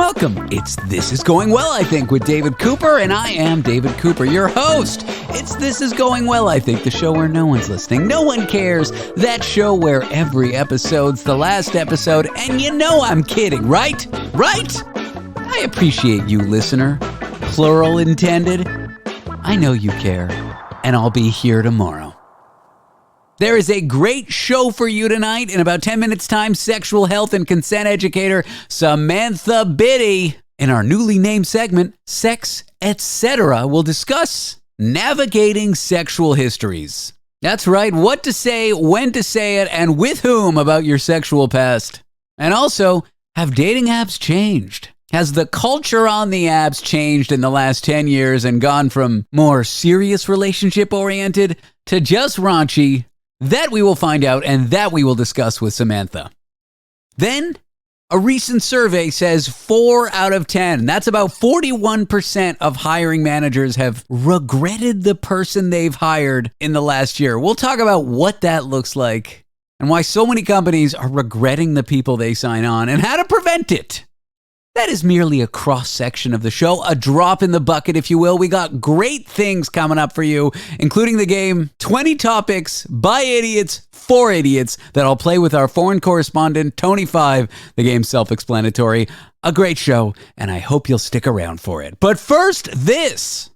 welcome. It's This Is Going Well, I Think, with David Cooper, and I am David Cooper, your host. It's This Is Going Well, I Think, the show where no one's listening, no one cares, that show where every episode's the last episode, and you know I'm kidding, right? Right? I appreciate you, listener. Plural intended. I know you care, and I'll be here tomorrow. There is a great show for you tonight. In about 10 minutes' time, sexual health and consent educator Samantha Bitty, in our newly named segment, Sex, Etc., will discuss navigating sexual histories. That's right, what to say, when to say it, and with whom about your sexual past. And also, have dating apps changed? Has the culture on the apps changed in the last 10 years and gone from more serious relationship-oriented to just raunchy? That we will find out, and that we will discuss with Samantha. Then, a recent survey says 4 out of 10, that's about 41% of hiring managers have regretted the person they've hired in the last year. We'll talk about what that looks like and why so many companies are regretting the people they sign on and how to prevent it. That is merely a cross-section of the show, a drop in the bucket, if you will. We got great things coming up for you, including the game 20 Topics by Idiots for Idiots that I'll play with our foreign correspondent, Tony 5. The game's self-explanatory. A great show, and I hope you'll stick around for it. But first, this.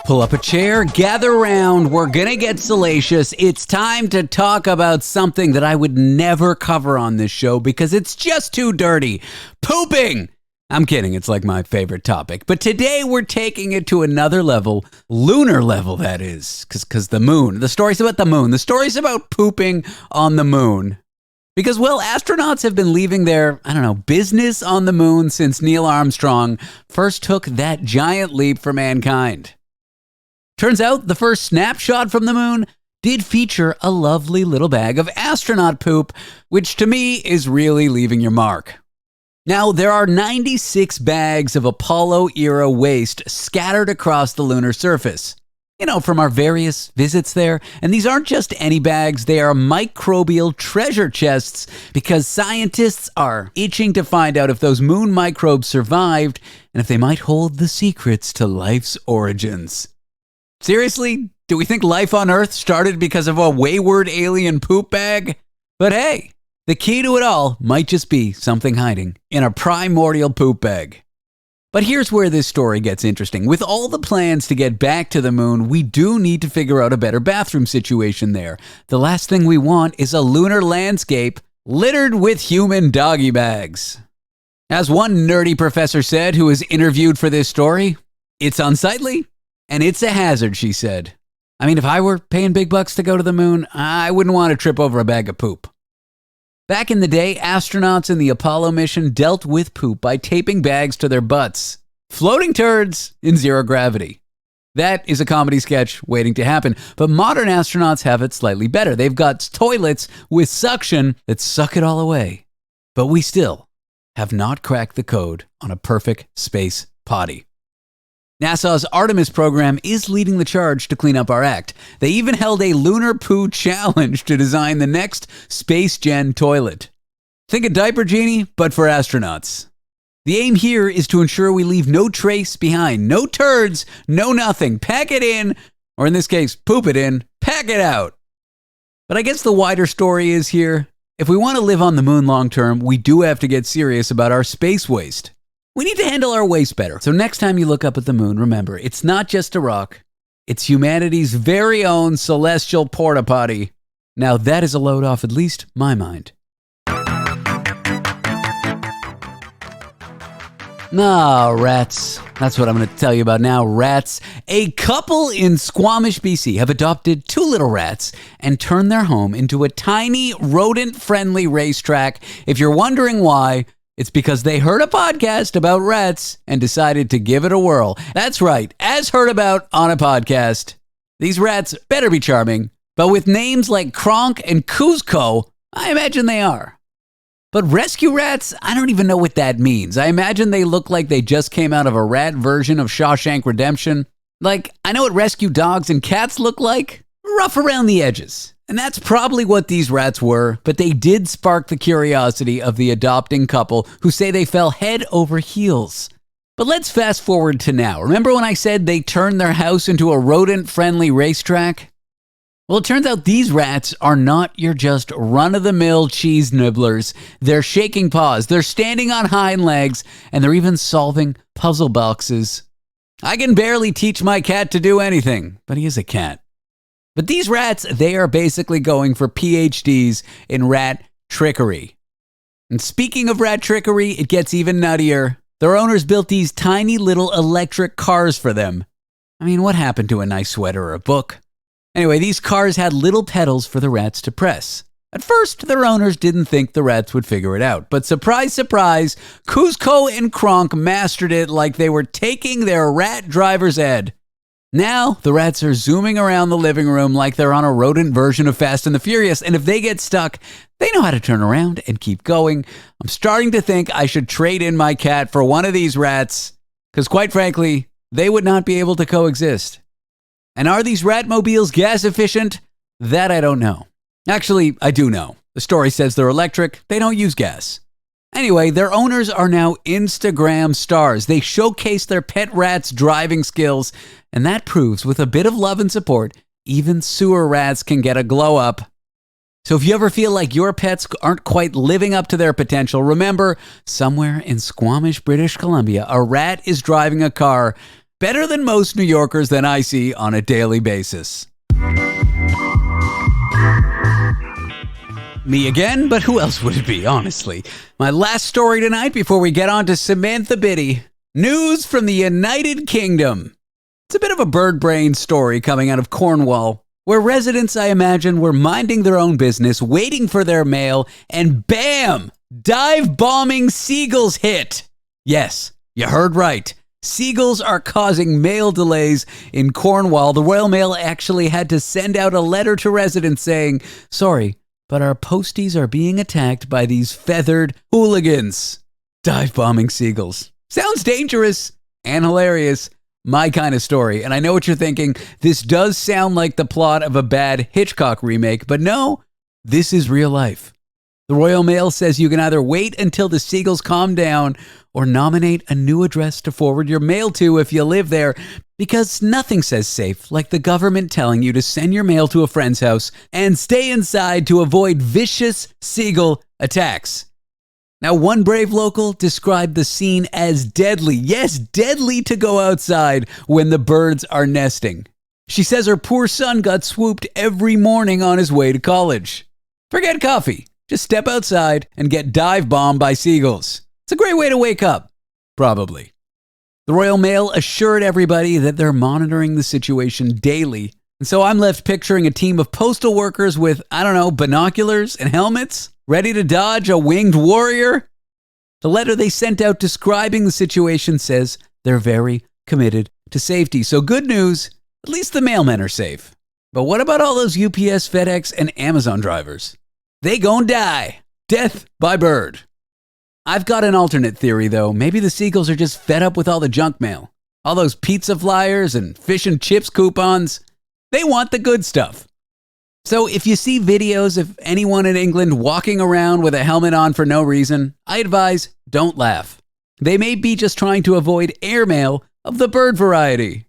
Pull up a chair, gather around, we're gonna get salacious. It's time to talk about something that I would never cover on this show because it's just too dirty. Pooping! I'm kidding, it's like my favorite topic. But today we're taking it to another level, lunar level that is. Because the moon, the story's about the moon. The story's about pooping on the moon. Because, well, astronauts have been leaving their, business on the moon since Neil Armstrong first took that giant leap for mankind. Turns out the first snapshot from the moon did feature a lovely little bag of astronaut poop, which to me is really leaving your mark. Now, there are 96 bags of Apollo-era waste scattered across the lunar surface. From our various visits there. And these aren't just any bags, they are microbial treasure chests because scientists are itching to find out if those moon microbes survived and if they might hold the secrets to life's origins. Seriously? Do we think life on Earth started because of a wayward alien poop bag? But hey, the key to it all might just be something hiding in a primordial poop bag. But here's where this story gets interesting. With all the plans to get back to the moon, we do need to figure out a better bathroom situation there. The last thing we want is a lunar landscape littered with human doggy bags. As one nerdy professor said who was interviewed for this story, it's unsightly. And it's a hazard, she said. If I were paying big bucks to go to the moon, I wouldn't want to trip over a bag of poop. Back in the day, astronauts in the Apollo mission dealt with poop by taping bags to their butts. Floating turds in zero gravity. That is a comedy sketch waiting to happen, but modern astronauts have it slightly better. They've got toilets with suction that suck it all away. But we still have not cracked the code on a perfect space potty. NASA's Artemis program is leading the charge to clean up our act. They even held a lunar poo challenge to design the next space-gen toilet. Think a diaper genie, but for astronauts. The aim here is to ensure we leave no trace behind. No turds, no nothing. Pack it in, or in this case, poop it in, pack it out. But I guess the wider story is here. If we want to live on the moon long term, we do have to get serious about our space waste. We need to handle our waste better. So next time you look up at the moon, remember, it's not just a rock. It's humanity's very own celestial porta potty. Now that is a load off at least my mind. Rats. That's what I'm going to tell you about now, rats. A couple in Squamish, BC have adopted 2 little rats and turned their home into a tiny rodent-friendly racetrack. If you're wondering why, it's because they heard a podcast about rats and decided to give it a whirl. That's right, as heard about on a podcast. These rats better be charming, but with names like Kronk and Kuzco, I imagine they are. But rescue rats, I don't even know what that means. I imagine they look like they just came out of a rat version of Shawshank Redemption. Like, I know what rescue dogs and cats look like. Rough around the edges. And that's probably what these rats were, but they did spark the curiosity of the adopting couple who say they fell head over heels. But let's fast forward to now. Remember when I said they turned their house into a rodent-friendly racetrack? Well, it turns out these rats are not your just run-of-the-mill cheese nibblers. They're shaking paws, they're standing on hind legs, and they're even solving puzzle boxes. I can barely teach my cat to do anything, but he is a cat. But these rats, they are basically going for PhDs in rat trickery. And speaking of rat trickery, it gets even nuttier. Their owners built these tiny little electric cars for them. I mean, what happened to a nice sweater or a book? Anyway, these cars had little pedals for the rats to press. At first, their owners didn't think the rats would figure it out. But surprise, surprise, Kuzco and Kronk mastered it like they were taking their rat driver's ed. Now, the rats are zooming around the living room like they're on a rodent version of Fast and the Furious, and if they get stuck, they know how to turn around and keep going. I'm starting to think I should trade in my cat for one of these rats, because quite frankly, they would not be able to coexist. And are these Ratmobiles gas efficient? That I don't know. Actually, I do know. The story says they're electric, they don't use gas. Anyway, their owners are now Instagram stars. They showcase their pet rats' driving skills, and that proves with a bit of love and support, even sewer rats can get a glow up. So if you ever feel like your pets aren't quite living up to their potential, remember, somewhere in Squamish, British Columbia, a rat is driving a car better than most New Yorkers that I see on a daily basis. Me again, but who else would it be, honestly? My last story tonight before we get on to Samantha Bitty. News from the United Kingdom. It's a bit of a bird brain story coming out of Cornwall, where residents, I imagine, were minding their own business, waiting for their mail, and bam! Dive-bombing seagulls hit. Yes, you heard right. Seagulls are causing mail delays in Cornwall. The Royal Mail actually had to send out a letter to residents saying, sorry, but our posties are being attacked by these feathered hooligans. Dive-bombing seagulls. Sounds dangerous and hilarious. My kind of story. And I know what you're thinking. This does sound like the plot of a bad Hitchcock remake, but no, this is real life. The Royal Mail says you can either wait until the seagulls calm down or nominate a new address to forward your mail to if you live there, because nothing says safe like the government telling you to send your mail to a friend's house and stay inside to avoid vicious seagull attacks. Now, one brave local described the scene as deadly. Yes, deadly to go outside when the birds are nesting. She says her poor son got swooped every morning on his way to college. Forget coffee. Just step outside and get dive-bombed by seagulls. It's a great way to wake up. Probably. The Royal Mail assured everybody that they're monitoring the situation daily. And so I'm left picturing a team of postal workers with, binoculars and helmets, ready to dodge a winged warrior. The letter they sent out describing the situation says they're very committed to safety. So good news, at least the mailmen are safe. But what about all those UPS, FedEx, and Amazon drivers? They gon' die. Death by bird. I've got an alternate theory, though. Maybe the seagulls are just fed up with all the junk mail. All those pizza flyers and fish and chips coupons. They want the good stuff. So if you see videos of anyone in England walking around with a helmet on for no reason, I advise don't laugh. They may be just trying to avoid airmail of the bird variety.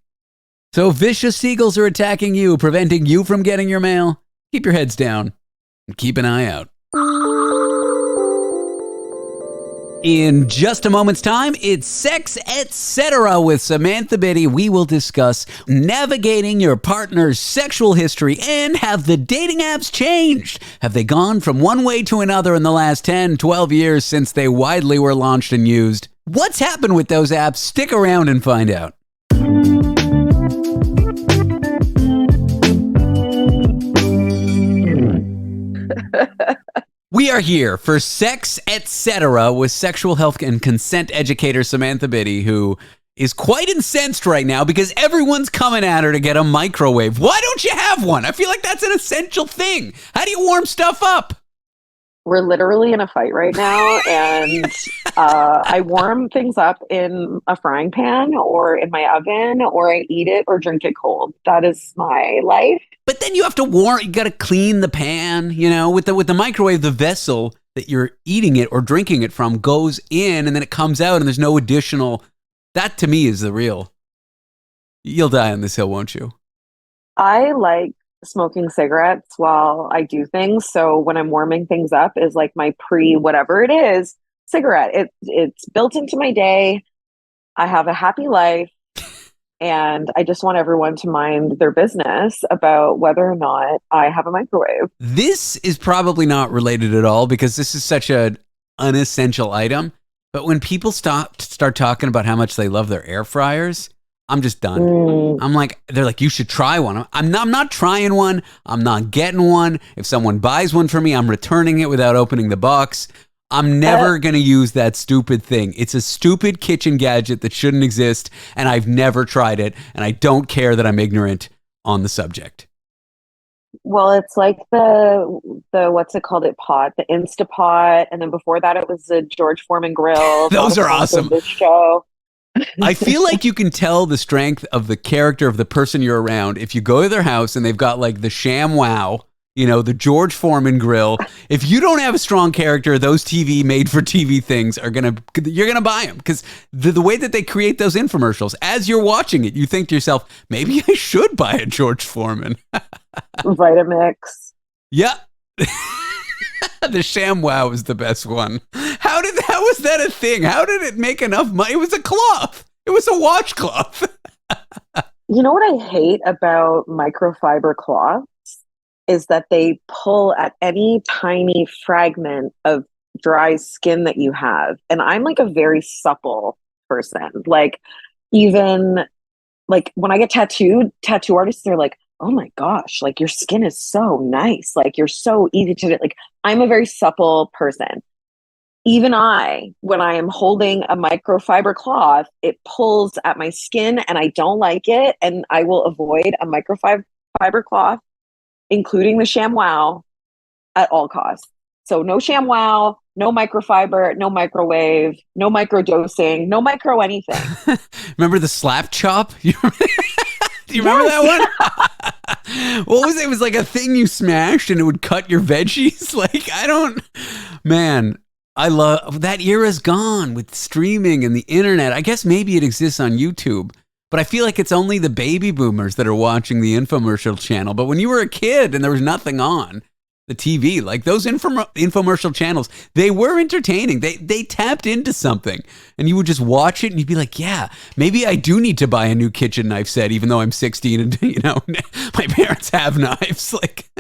So if vicious seagulls are attacking you, preventing you from getting your mail, keep your heads down and keep an eye out. In just a moment's time, it's Sex Etc. with Samantha Bitty. We will discuss navigating your partner's sexual history and have the dating apps changed? Have they gone from one way to another in the last 10, 12 years since they widely were launched and used? What's happened with those apps? Stick around and find out. We are here for Sex Etc. with sexual health and consent educator Samantha Bitty, who is quite incensed right now because everyone's coming at her to get a microwave. Why don't you have one? I feel like that's an essential thing. How do you warm stuff up? We're literally in a fight right now, and I warm things up in a frying pan or in my oven, or I eat it or drink it cold. That is my life. But then you have to warm. You got to clean the pan. You know, with the microwave, the vessel that you're eating it or drinking it from goes in, and then it comes out, and there's no additional. That to me is the real. You'll die on this hill, won't you? I like smoking cigarettes while I do things. So when I'm warming things up is like my pre whatever it is cigarette. It's built into my day. I have a happy life. And I just want everyone to mind their business about whether or not I have a microwave. This is probably not related at all because this is such an unessential item. But when people start talking about how much they love their air fryers, I'm just done. Mm. I'm like, they're like, you should try one. I'm not trying one. I'm not getting one. If someone buys one for me, I'm returning it without opening the box. I'm never going to use that stupid thing. It's a stupid kitchen gadget that shouldn't exist, and I've never tried it, and I don't care that I'm ignorant on the subject. Well, it's like the what's it called? It pot, the Instapot, and then before that, it was the George Foreman grill. Not a Those are sponsor of awesome. this show. I feel like you can tell the strength of the character of the person you're around if you go to their house and they've got like the Sham Wow, you know, the George Foreman grill. If you don't have a strong character, those TV made for TV things you're gonna buy them because the way that they create those infomercials, as you're watching it, you think to yourself, maybe I should buy a George Foreman. Vitamix. Yeah. The Sham Wow is the best one. How was that a thing? How did it make enough money? It was a cloth. It was a washcloth. You know what I hate about microfiber cloths is that they pull at any tiny fragment of dry skin that you have. And I'm like a very supple person. Like even like when I get tattooed, tattoo artists are like, "Oh my gosh, like your skin is so nice. Like you're so easy to do." Like I'm a very supple person. Even I, when I am holding a microfiber cloth, it pulls at my skin and I don't like it. And I will avoid a microfiber cloth, including the ShamWow, at all costs. So no ShamWow, no microfiber, no microwave, no microdosing, no micro anything. Remember the slap chop? Do you remember Yes. that one? What was it? It was like a thing you smashed and it would cut your veggies. Like, man, I love that era's gone with streaming and the internet. I guess maybe it exists on YouTube, but I feel like it's only the baby boomers that are watching the infomercial channel. But when you were a kid and there was nothing on the TV, like those infomercial channels, they were entertaining. They tapped into something and you would just watch it and you'd be like, yeah, maybe I do need to buy a new kitchen knife set, even though I'm 16 and, my parents have knives. Like,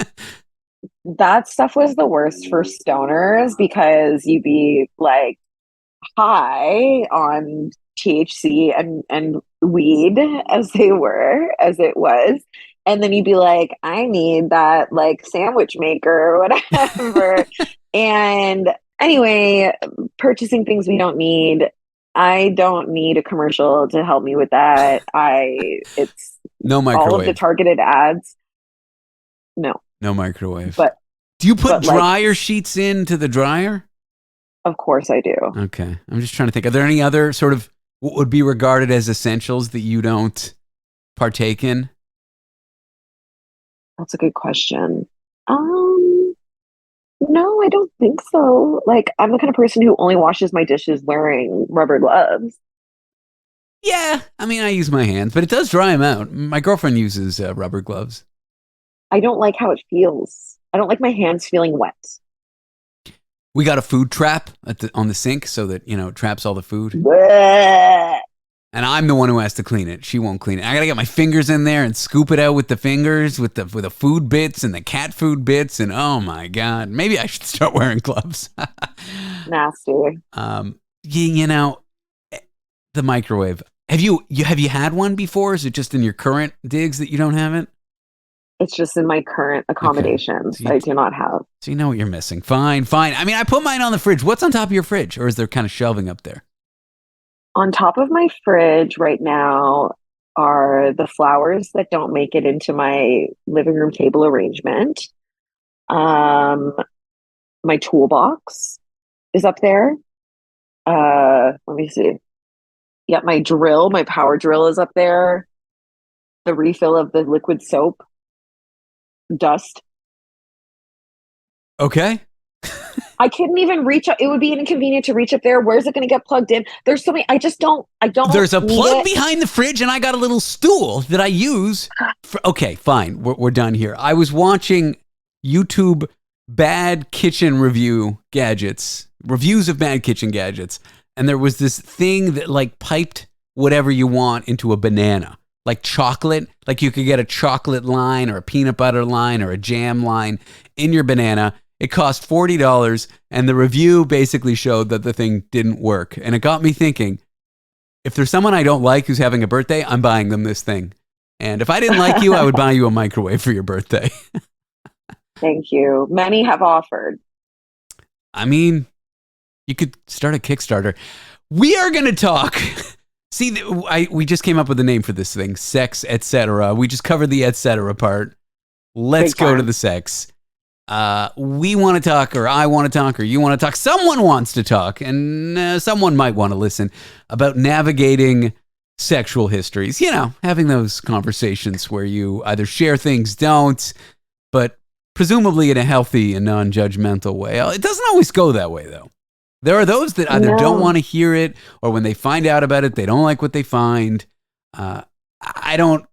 That stuff was the worst for stoners because you'd be like high on THC and weed as it was. And then you'd be like, I need that like sandwich maker or whatever. And anyway, purchasing things we don't need. I don't need a commercial to help me with that. It's no all of the microwave. targeted ads. No, No microwave. but Do you put like, dryer sheets into the dryer? of course I do. Okay. I'm just trying to think. Are there any other sort of what would be regarded as essentials that you don't partake in? That's a good question. Um, no, I don't think so. Like, I'm the kind of person who only washes my dishes wearing rubber gloves. Yeah. I mean, I use my hands, but it does dry them out. My girlfriend uses rubber gloves. I don't like how it feels. I don't like my hands feeling wet. We got a food trap on the sink so that, it traps all the food. Blech. And I'm the one who has to clean it. She won't clean it. I got to get my fingers in there and scoop it out with the fingers, with the food bits and the cat food bits. And oh my God, maybe I should start wearing gloves. Nasty. You know, the microwave. Have you had one before? Is it just in your current digs that you don't have it? It's just in my current accommodations. Okay. So I do not have. So you know what you're missing. Fine. I mean, I put mine on the fridge. What's on top of your fridge? Or is there kind of shelving up there? On top of my fridge right now are the flowers that don't make it into my living room table arrangement. Um, My toolbox is up there. Let me see. Yeah, my power drill is up there. The refill of the liquid soap, dust. Okay. I couldn't even reach up. It would be inconvenient to reach up there. Where's it going to get plugged in? There's so many. I don't There's a need plug it. behind the fridge, and I got a little stool that I use. Okay, fine. We're done here. I was watching YouTube bad kitchen reviews of bad kitchen gadgets, and there was this thing that like piped whatever you want into a banana, like chocolate. Like you could get a chocolate line or a peanut butter line or a jam line in your banana. It cost $40, and the review basically showed that the thing didn't work. And it got me thinking, if there's someone I don't like who's having a birthday, I'm buying them this thing. And if I didn't like you, I would buy you a microwave for your birthday. Thank you. Many have offered. I mean, you could start a Kickstarter. We are going to talk. See, we just came up with a name for this thing, sex, etc. We just covered the etc. part. Let's go to the sex. We want to talk, or I want to talk, or you want to talk. Someone wants to talk, and someone might want to listen about navigating sexual histories. You know, having those conversations where you either share things, don't, but presumably in a healthy and non-judgmental way. It doesn't always go that way, though. There are those that either don't want to hear it, or when they find out about it, they don't like what they find. I don't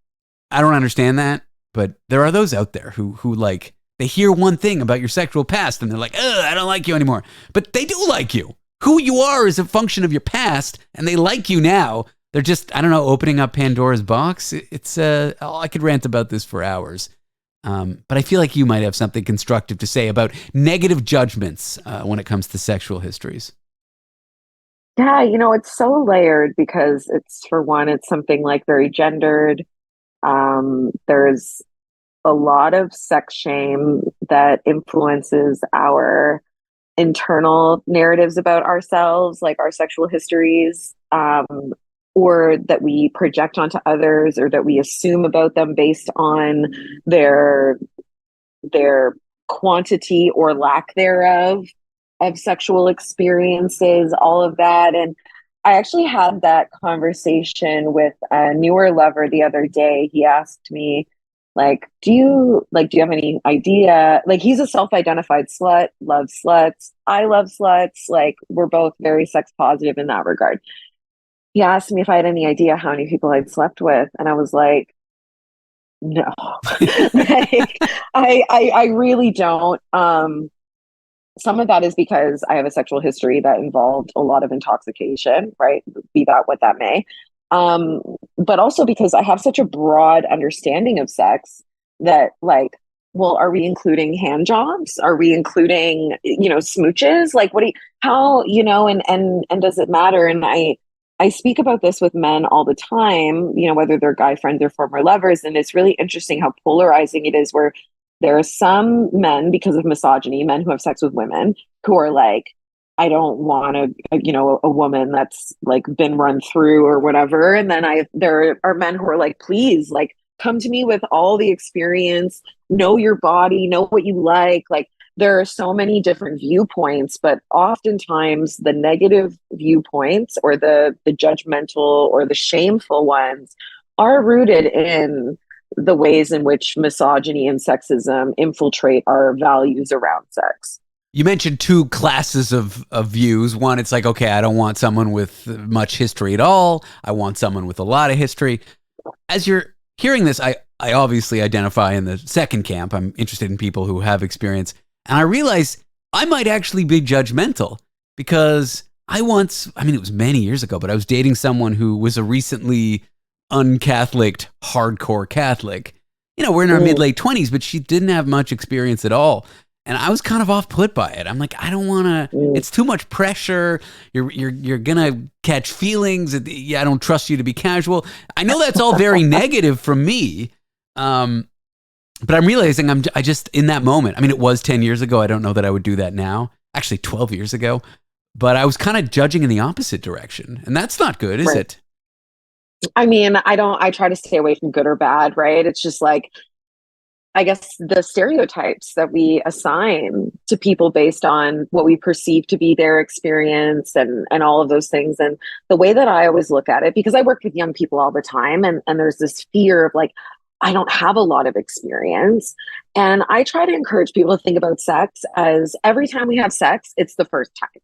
understand that, but there are those out there who like, they hear one thing about your sexual past and they're like, ugh, I don't like you anymore. But they do like you. Who you are is a function of your past, and they like you now. They're just, I don't know, opening up Pandora's box. It's I could rant about this for hours. But I feel like you might have something constructive to say about negative judgments when it comes to sexual histories. Yeah, it's so layered because for one, it's something like very gendered. There's a lot of sex shame that influences our internal narratives about ourselves, like our sexual histories, or that we project onto others, or that we assume about them based on their quantity or lack thereof of sexual experiences, all of that. And I actually had that conversation with a newer lover the other day. He asked me, like, do you have any idea? Like, he's a self-identified slut, loves sluts. I love sluts. Like, we're both very sex positive in that regard. He asked me if I had any idea how many people I'd slept with. And I was like, no. Like, I really don't. Some of that is because I have a sexual history that involved a lot of intoxication, right? Be that what that may. But also because I have such a broad understanding of sex that, like, well, are we including hand jobs? Are we including, smooches? Like, and does it matter? And I speak about this with men all the time, whether they're guy friends or former lovers. And it's really interesting how polarizing it is, where there are some men, because of misogyny, men who have sex with women, who are like, I don't want a woman that's like been run through or whatever. And then there are men who are like, please, like, come to me with all the experience, know your body, know what you like. Like, there are so many different viewpoints, but oftentimes the negative viewpoints, or the judgmental or the shameful ones, are rooted in the ways in which misogyny and sexism infiltrate our values around sex. You mentioned two classes of views. One, it's like, okay, I don't want someone with much history at all. I want someone with a lot of history. As you're hearing this, I obviously identify in the second camp. I'm interested in people who have experience. And I realize I might actually be judgmental, because it was many years ago, but I was dating someone who was a recently un-Catholic, hardcore Catholic. We're in our mid-late 20s, but she didn't have much experience at all. And I was kind of off-put by it. I'm like, I don't want to, it's too much pressure. You're going to catch feelings. I don't trust you to be casual. I know that's all very negative from me. But I'm realizing I just, in that moment, it was 10 years ago. I don't know that I would do that now. Actually, 12 years ago. But I was kind of judging in the opposite direction. And that's not good, is it? I try to stay away from good or bad, right? It's just like, I guess the stereotypes that we assign to people based on what we perceive to be their experience and all of those things. And the way that I always look at it, because I work with young people all the time, and there's this fear of like, I don't have a lot of experience. And I try to encourage people to think about sex as every time we have sex, it's the first time,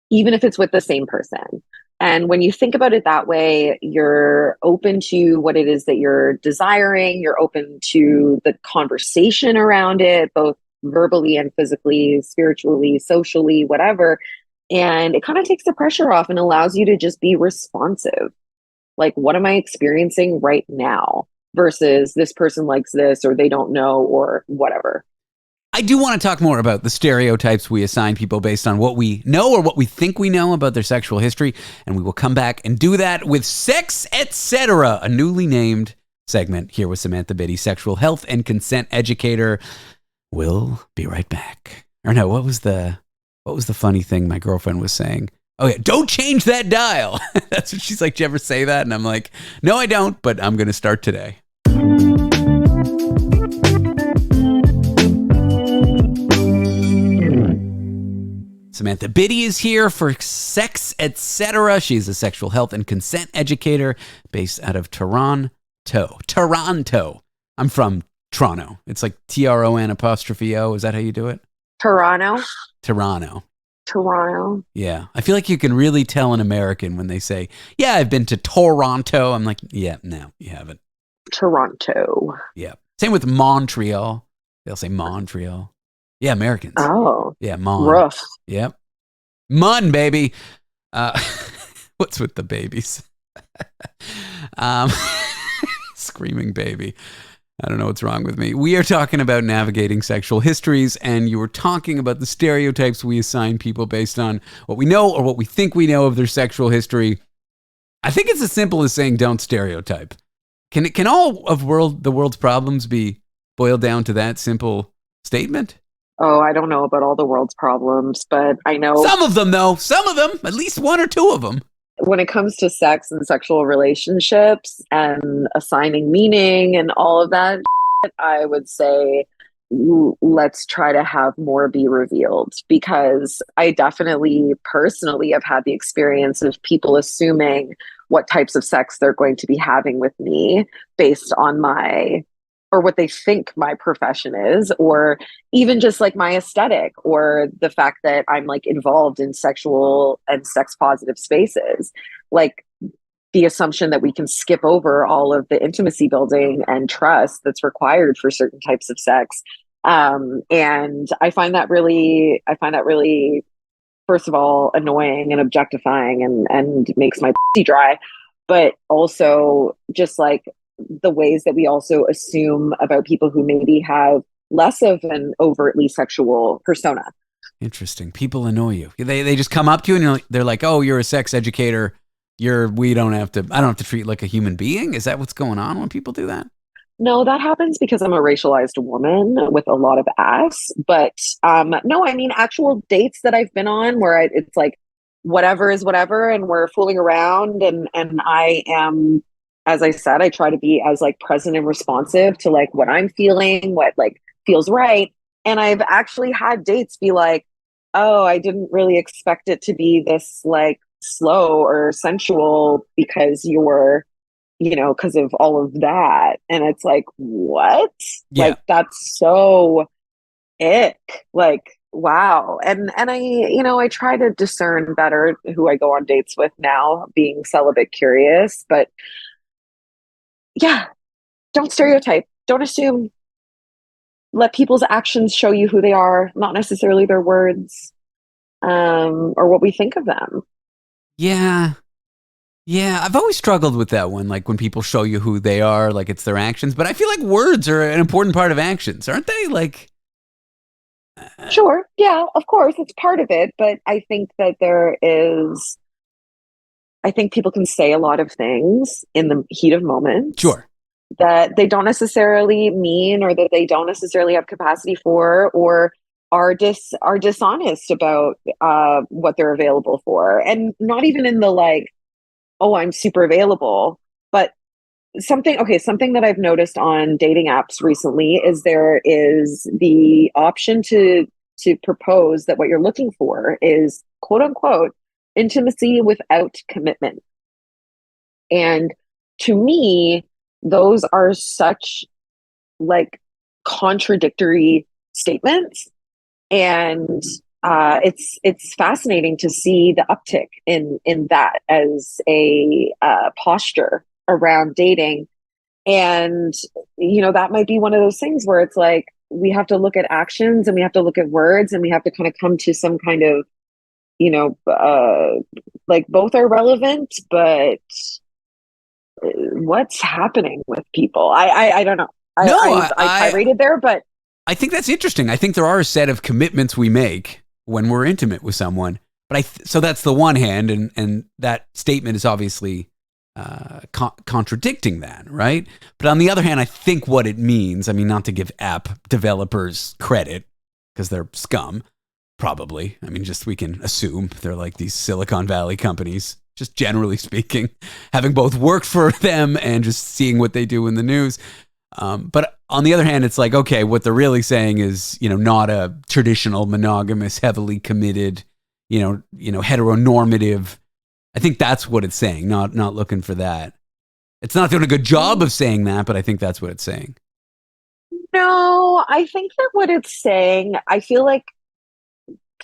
even if it's with the same person. And when you think about it that way, you're open to what it is that you're desiring. You're open to the conversation around it, both verbally and physically, spiritually, socially, whatever. And it kind of takes the pressure off and allows you to just be responsive. Like, what am I experiencing right now versus this person likes this or they don't know or whatever. I do want to talk more about the stereotypes we assign people based on what we know or what we think we know about their sexual history. And we will come back and do that with Sex, Etc., a newly named segment here with Samantha Bitty, sexual health and consent educator. We'll be right back. Or no, what was the funny thing my girlfriend was saying? Oh yeah, don't change that dial. That's what she's like. Did you ever say that? And I'm like, no, I don't, but I'm going to start today. Samantha Bitty is here for Sex, Etc. She's a sexual health and consent educator based out of Toronto. I'm from Toronto. It's like TRON''O. Is that how you do it? Toronto. Yeah. I feel like you can really tell an American when they say, yeah, I've been to Toronto. I'm like, yeah, no, you haven't. Toronto. Yeah. Same with Montreal. They'll say Montreal. Yeah, Americans. Oh. Yeah, Mon. Rough. Yep. Mun, baby. What's with the babies? Screaming baby. I don't know what's wrong with me. We are talking about navigating sexual histories, and you were talking about the stereotypes we assign people based on what we know or what we think we know of their sexual history. I think it's as simple as saying don't stereotype. Can all of the world's problems be boiled down to that simple statement? Oh, I don't know about all the world's problems, but I know some of them, though. Some of them, at least one or two of them. When it comes to sex and sexual relationships and assigning meaning and all of that, I would say let's try to have more be revealed, because I definitely personally have had the experience of people assuming what types of sex they're going to be having with me based on or what they think my profession is, or even just like my aesthetic, or the fact that I'm like involved in sexual and sex positive spaces. Like the assumption that we can skip over all of the intimacy building and trust that's required for certain types of sex. And I find that really, first of all, annoying and objectifying and makes my dry, but also just like the ways that we also assume about people who maybe have less of an overtly sexual persona. Interesting. People annoy you. They just come up to you and they're like, "Oh, you're a sex educator. I don't have to treat you like a human being." Is that what's going on when people do that? No, that happens because I'm a racialized woman with a lot of ass. But no, I mean actual dates that I've been on where it's like whatever is whatever, and we're fooling around, and I am, as I said, I try to be as like present and responsive to like what I'm feeling, what like feels right. And I've actually had dates be like, oh, I didn't really expect it to be this like slow or sensual because because of all of that. And it's like, what? Yeah. Like, that's so ick. Like, wow. And I try to discern better who I go on dates with now, being celibate curious, but yeah, don't stereotype. Don't assume. Let people's actions show you who they are, not necessarily their words, or what we think of them. Yeah. Yeah, I've always struggled with that one, like when people show you who they are, like it's their actions. But I feel like words are an important part of actions, aren't they? Like, Sure. Yeah, of course, it's part of it. But I think that I think people can say a lot of things in the heat of moments. Sure. That they don't necessarily mean, or that they don't necessarily have capacity for, or are dishonest about what they're available for. And not even in the like, oh, I'm super available, but something that I've noticed on dating apps recently is there is the option to to propose that what you're looking for is quote unquote intimacy without commitment. And to me, those are such like contradictory statements. And it's fascinating to see the uptick in that as a posture around dating. And that might be one of those things where it's like we have to look at actions and we have to look at words and we have to kind of come to some kind of you know like both are relevant, but what's happening with people? I don't know. No, I tirade there, but I think that's interesting. I think there are a set of commitments we make when we're intimate with someone. But so that's the one hand, and that statement is obviously contradicting that, right? But on the other hand, I think what it means, I mean, not to give app developers credit because they're scum, probably. I mean, just we can assume they're like these Silicon Valley companies, just generally speaking, having both worked for them and just seeing what they do in the news. But on the other hand, it's like, okay, what they're really saying is, not a traditional monogamous, heavily committed, heteronormative. I think that's what it's saying, not looking for that. It's not doing a good job of saying that, but I think that's what it's saying. no, I think that what it's saying, I feel like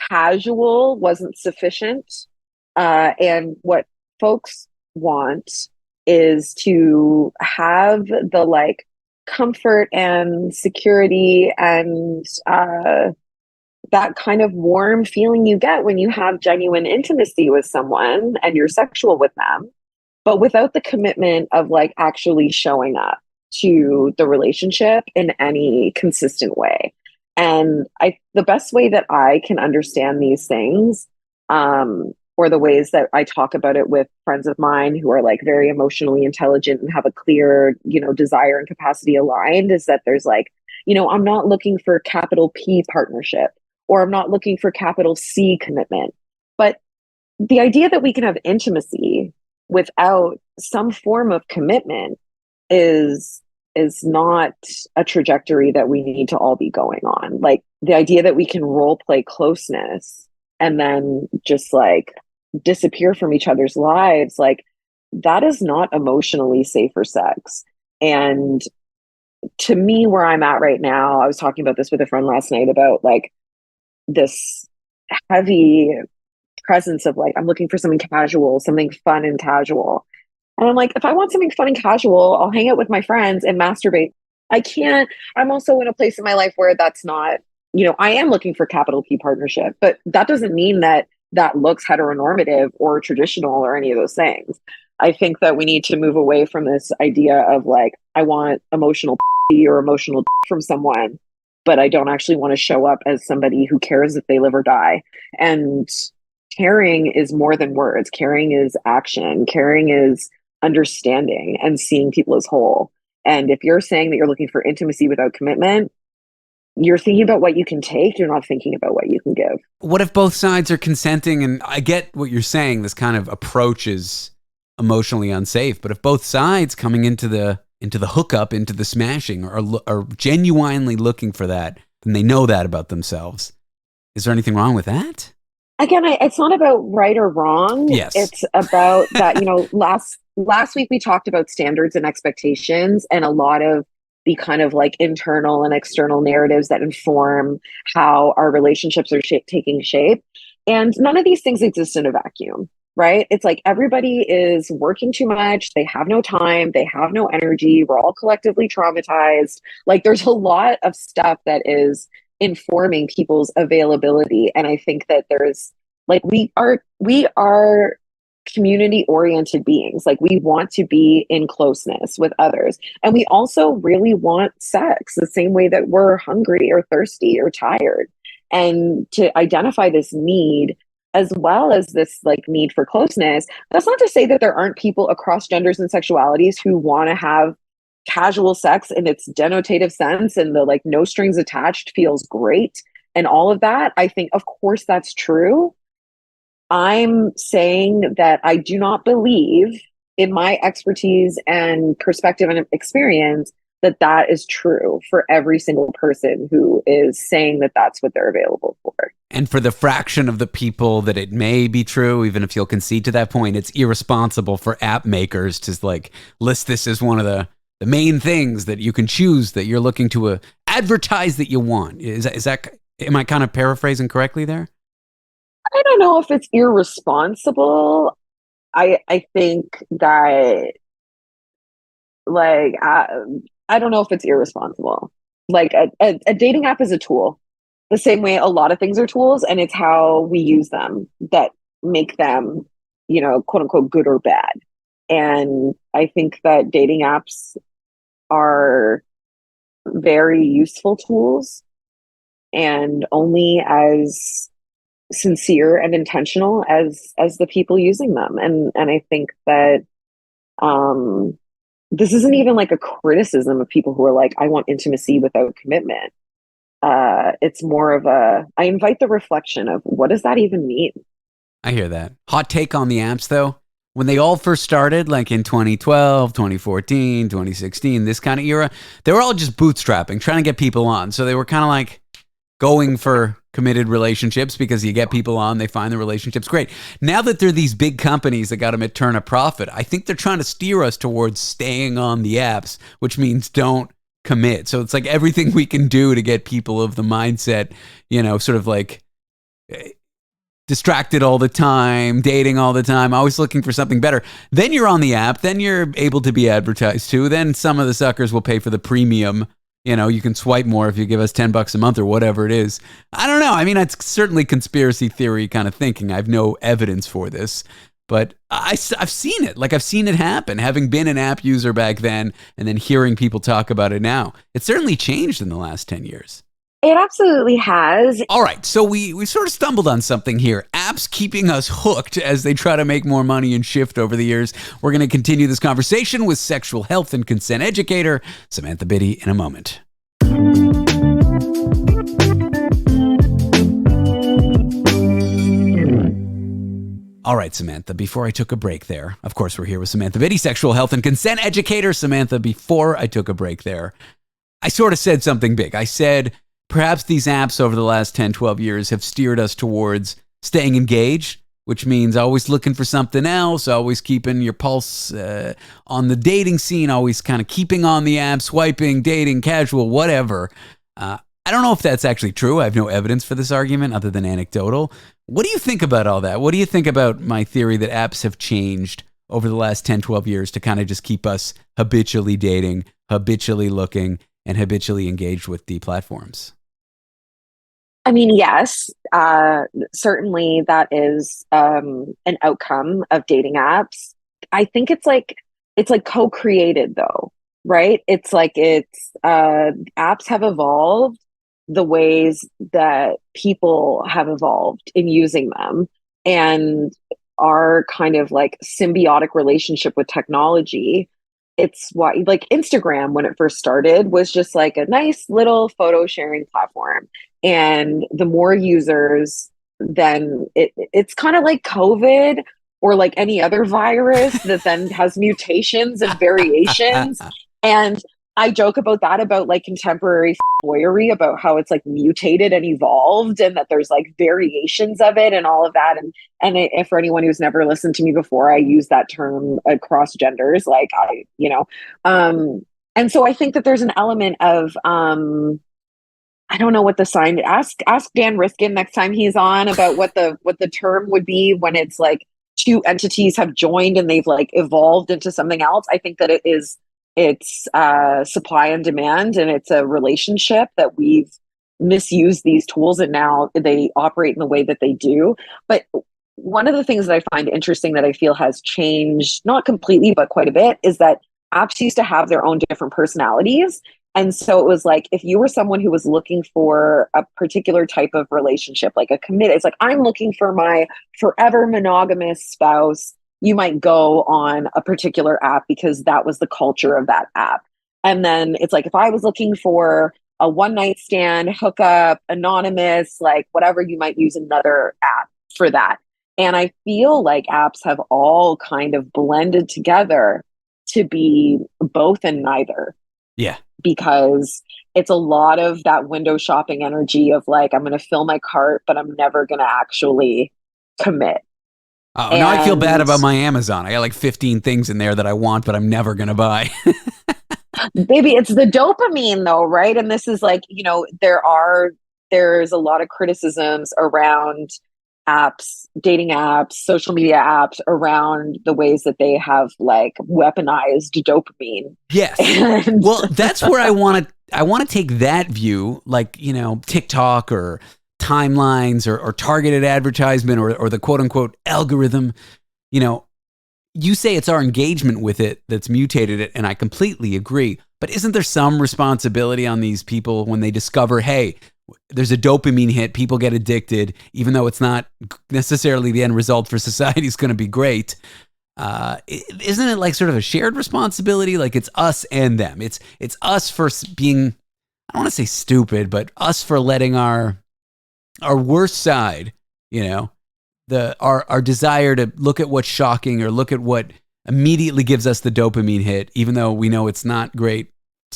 casual wasn't sufficient. And what folks want is to have the like comfort and security and that kind of warm feeling you get when you have genuine intimacy with someone and you're sexual with them, but without the commitment of like actually showing up to the relationship in any consistent way. And the best way that I can understand these things, or the ways that I talk about it with friends of mine who are like very emotionally intelligent and have a clear, desire and capacity aligned, is that there's like, I'm not looking for capital P partnership, or I'm not looking for capital C commitment. But the idea that we can have intimacy without some form of commitment is not a trajectory that we need to all be going on. Like the idea that we can role play closeness and then just like disappear from each other's lives, like that is not emotionally safe for sex. And to me, where I'm at right now, I was talking about this with a friend last night about like this heavy presence of like, I'm looking for something casual, something fun and casual. And I'm like, if I want something fun and casual, I'll hang out with my friends and masturbate. I can't, I'm also in a place in my life where that's not, I am looking for capital P partnership, but that doesn't mean that that looks heteronormative or traditional or any of those things. I think that we need to move away from this idea of like, I want emotional or emotional from someone, but I don't actually want to show up as somebody who cares if they live or die. And caring is more than words. Caring is action. Caring is understanding and seeing people as whole. And if you're saying that you're looking for intimacy without commitment, you're thinking about what you can take. You're not thinking about what you can give. What if both sides are consenting? And I get what you're saying. This kind of approach is emotionally unsafe. But if both sides coming into the hookup, into the smashing, are genuinely looking for that, then they know that about themselves. Is there anything wrong with that? Again, it's not about right or wrong. Yes. It's about that, last week we talked about standards and expectations and a lot of the kind of like internal and external narratives that inform how our relationships are taking shape. And none of these things exist in a vacuum, right? It's like everybody is working too much. They have no time. They have no energy. We're all collectively traumatized. Like there's a lot of stuff that is informing people's availability. And I think that there's like, we are community oriented beings. Like we want to be in closeness with others. And we also really want sex the same way that we're hungry or thirsty or tired. And to identify this need as well as this like need for closeness, that's not to say that there aren't people across genders and sexualities who want to have casual sex in its denotative sense and the like no strings attached feels great and all of that. I think of course that's true. I'm saying that I do not believe in my expertise and perspective and experience that that is true for every single person who is saying that that's what they're available for. And for the fraction of the people that it may be true, even if you'll concede to that point, it's irresponsible for app makers to like list this as one of the main things that you can choose that you're looking to advertise that you want. Is that, am I kind of paraphrasing correctly there? I don't know if it's irresponsible. I think that like I don't know if it's irresponsible. Like a dating app is a tool, the same way a lot of things are tools, and it's how we use them that make them, you know, quote unquote, good or bad. And I think that dating apps are very useful tools and only as sincere and intentional as the people using them. And I think that um this isn't even like a criticism of people who are like, I want intimacy without commitment. It's more of a, I invite the reflection of what does that even mean? I hear that. Hot take on the apps, though. When they all first started, like in 2012, 2014, 2016, this kind of era, they were all just bootstrapping, trying to get people on. So they were kind of like going for committed relationships because you get people on, they find the relationships great. Now that they're these big companies that got them a turn a profit, I think they're trying to steer us towards staying on the apps, which means don't commit. So it's like everything we can do to get people of the mindset, you know, sort of like distracted all the time, dating all the time, always looking for something better. Then you're on the app, then you're able to be advertised to. Then some of the suckers will pay for the premium. You know, you can swipe more if you give us $10 a month or whatever it is. I don't know. I mean, it's certainly conspiracy theory kind of thinking. I have no evidence for this, but I've seen it. Like, I've seen it happen, having been an app user back then and then hearing people talk about it now. It's certainly changed in the last 10 years. It absolutely has. All right, so we sort of stumbled on something here. Apps keeping us hooked as they try to make more money and shift over the years. We're going to continue this conversation with sexual health and consent educator Samantha Bitty in a moment. All right, Samantha, before I took a break there, of course, we're here with Samantha Bitty, sexual health and consent educator. Samantha, before I took a break there, I sort of said something big. I said, perhaps these apps over the last 10, 12 years have steered us towards staying engaged, which means always looking for something else, always keeping your pulse on the dating scene, always kind of keeping on the app, swiping, dating, casual, whatever. I don't know if that's actually true. I have no evidence for this argument other than anecdotal. What do you think about all that? What do you think about my theory that apps have changed over the last 10, 12 years to kind of just keep us habitually dating, habitually looking, and habitually engaged with the platforms? I mean, yes, certainly that is an outcome of dating apps. I think it's like co-created though, right? It's like it's apps have evolved the ways that people have evolved in using them, and our kind of like symbiotic relationship with technology. It's why like Instagram when it first started was just like a nice little photo sharing platform, and the more users, then it's kind of like COVID or like any other virus that then has mutations and variations. And I joke about that, about like contemporary voyeury, about how it's like mutated and evolved and that there's like variations of it and all of that. And if for anyone who's never listened to me before, I use that term across genders, like I, you know, and so I think that there's an element of, I don't know what the sign. Ask Dan Riskin next time he's on about what the term would be when it's like two entities have joined and they've like evolved into something else. I think that it's supply and demand, and it's a relationship that we've misused these tools, and now they operate in the way that they do. But one of the things that I find interesting that I feel has changed, not completely, but quite a bit, is that apps used to have their own different personalities. And so it was like, if you were someone who was looking for a particular type of relationship, like a committed, it's like, I'm looking for my forever monogamous spouse, you might go on a particular app because that was the culture of that app. And then it's like, if I was looking for a one night stand, hookup, anonymous, like whatever, you might use another app for that. And I feel like apps have all kind of blended together to be both and neither. Yeah, because it's a lot of that window shopping energy of like, I'm going to fill my cart, but I'm never going to actually commit. Oh, now I feel bad And about my Amazon. I got like 15 things in there that I want, but I'm never going to buy. maybe it's the dopamine though, right? And this is like, there's a lot of criticisms around apps, dating apps, social media apps around the ways that they have like weaponized dopamine. Yes. And Well, that's where I want to take that view, like, TikTok or timelines or targeted advertisement or the quote unquote algorithm. You know, you say it's our engagement with it that's mutated it, and I completely agree. But isn't there some responsibility on these people when they discover, hey, there's a dopamine hit, people get addicted, even though it's not necessarily the end result for society is going to be great. Isn't it like sort of a shared responsibility? Like it's us and them. It's us for being, I don't want to say stupid, but us for letting our worst side, our desire to look at what's shocking or look at what immediately gives us the dopamine hit, even though we know it's not great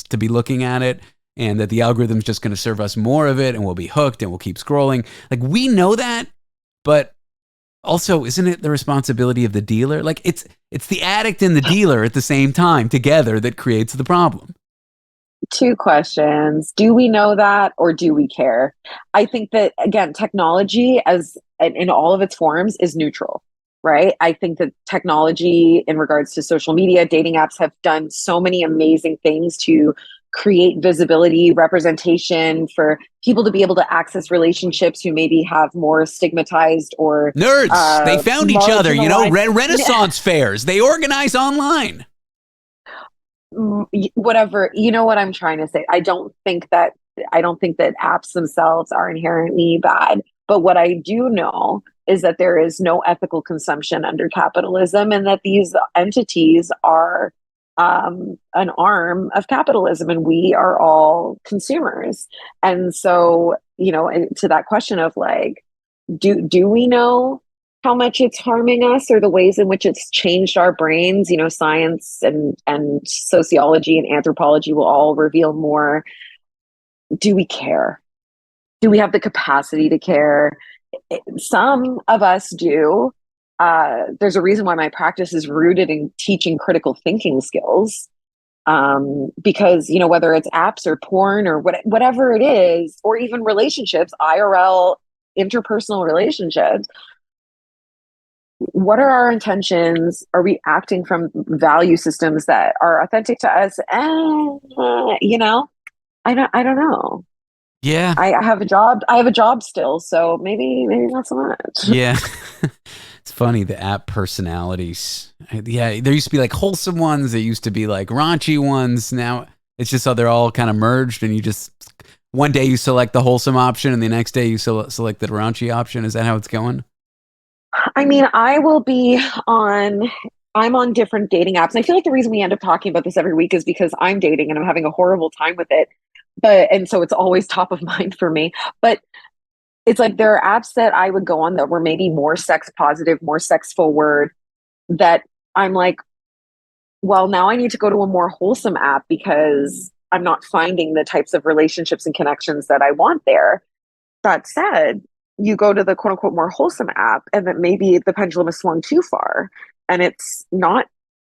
to be looking at it, and that the algorithm's just going to serve us more of it, and we'll be hooked and we'll keep scrolling. Like we know that, but also, isn't it the responsibility of the dealer? Like it's the addict and the dealer at the same time together that creates the problem. two questions. Do we know that or do we care? I think that, again, technology as in all of its forms is neutral, right? I think that technology in regards to social media, dating apps have done so many amazing things to create visibility, representation for people to be able to access relationships who maybe have more stigmatized or Nerds, they found each other, marginalized. Renaissance fairs, they organize online. Whatever, you know what I'm trying to say. I don't think that apps themselves are inherently bad, but what I do know is that there is no ethical consumption under capitalism, and that these entities are an arm of capitalism, and we are all consumers. And so, and to that question of like, do we know how much it's harming us or the ways in which it's changed our brains? Science and sociology and anthropology will all reveal more. Do we care? Do we have the capacity to care? Some of us do. There's a reason why my practice is rooted in teaching critical thinking skills. Because, whether it's apps or porn or whatever it is, or even relationships, IRL, interpersonal relationships, what are our intentions? Are we acting from value systems that are authentic to us? I don't know. Yeah. I have a job. I have a job still, so maybe not so much. Yeah. It's funny, the app personalities. Yeah, there used to be like wholesome ones. There used to be like raunchy ones. Now it's just how they're all kind of merged, and you just, one day you select the wholesome option and the next day you select the raunchy option. Is that how it's going? I mean, I'm on different dating apps. And I feel like the reason we end up talking about this every week is because I'm dating and I'm having a horrible time with it. And so it's always top of mind for me. But it's like there are apps that I would go on that were maybe more sex positive, more sex forward, that I'm like, well, now I need to go to a more wholesome app because I'm not finding the types of relationships and connections that I want there. That said, you go to the quote unquote more wholesome app, and that maybe the pendulum has swung too far, and it's not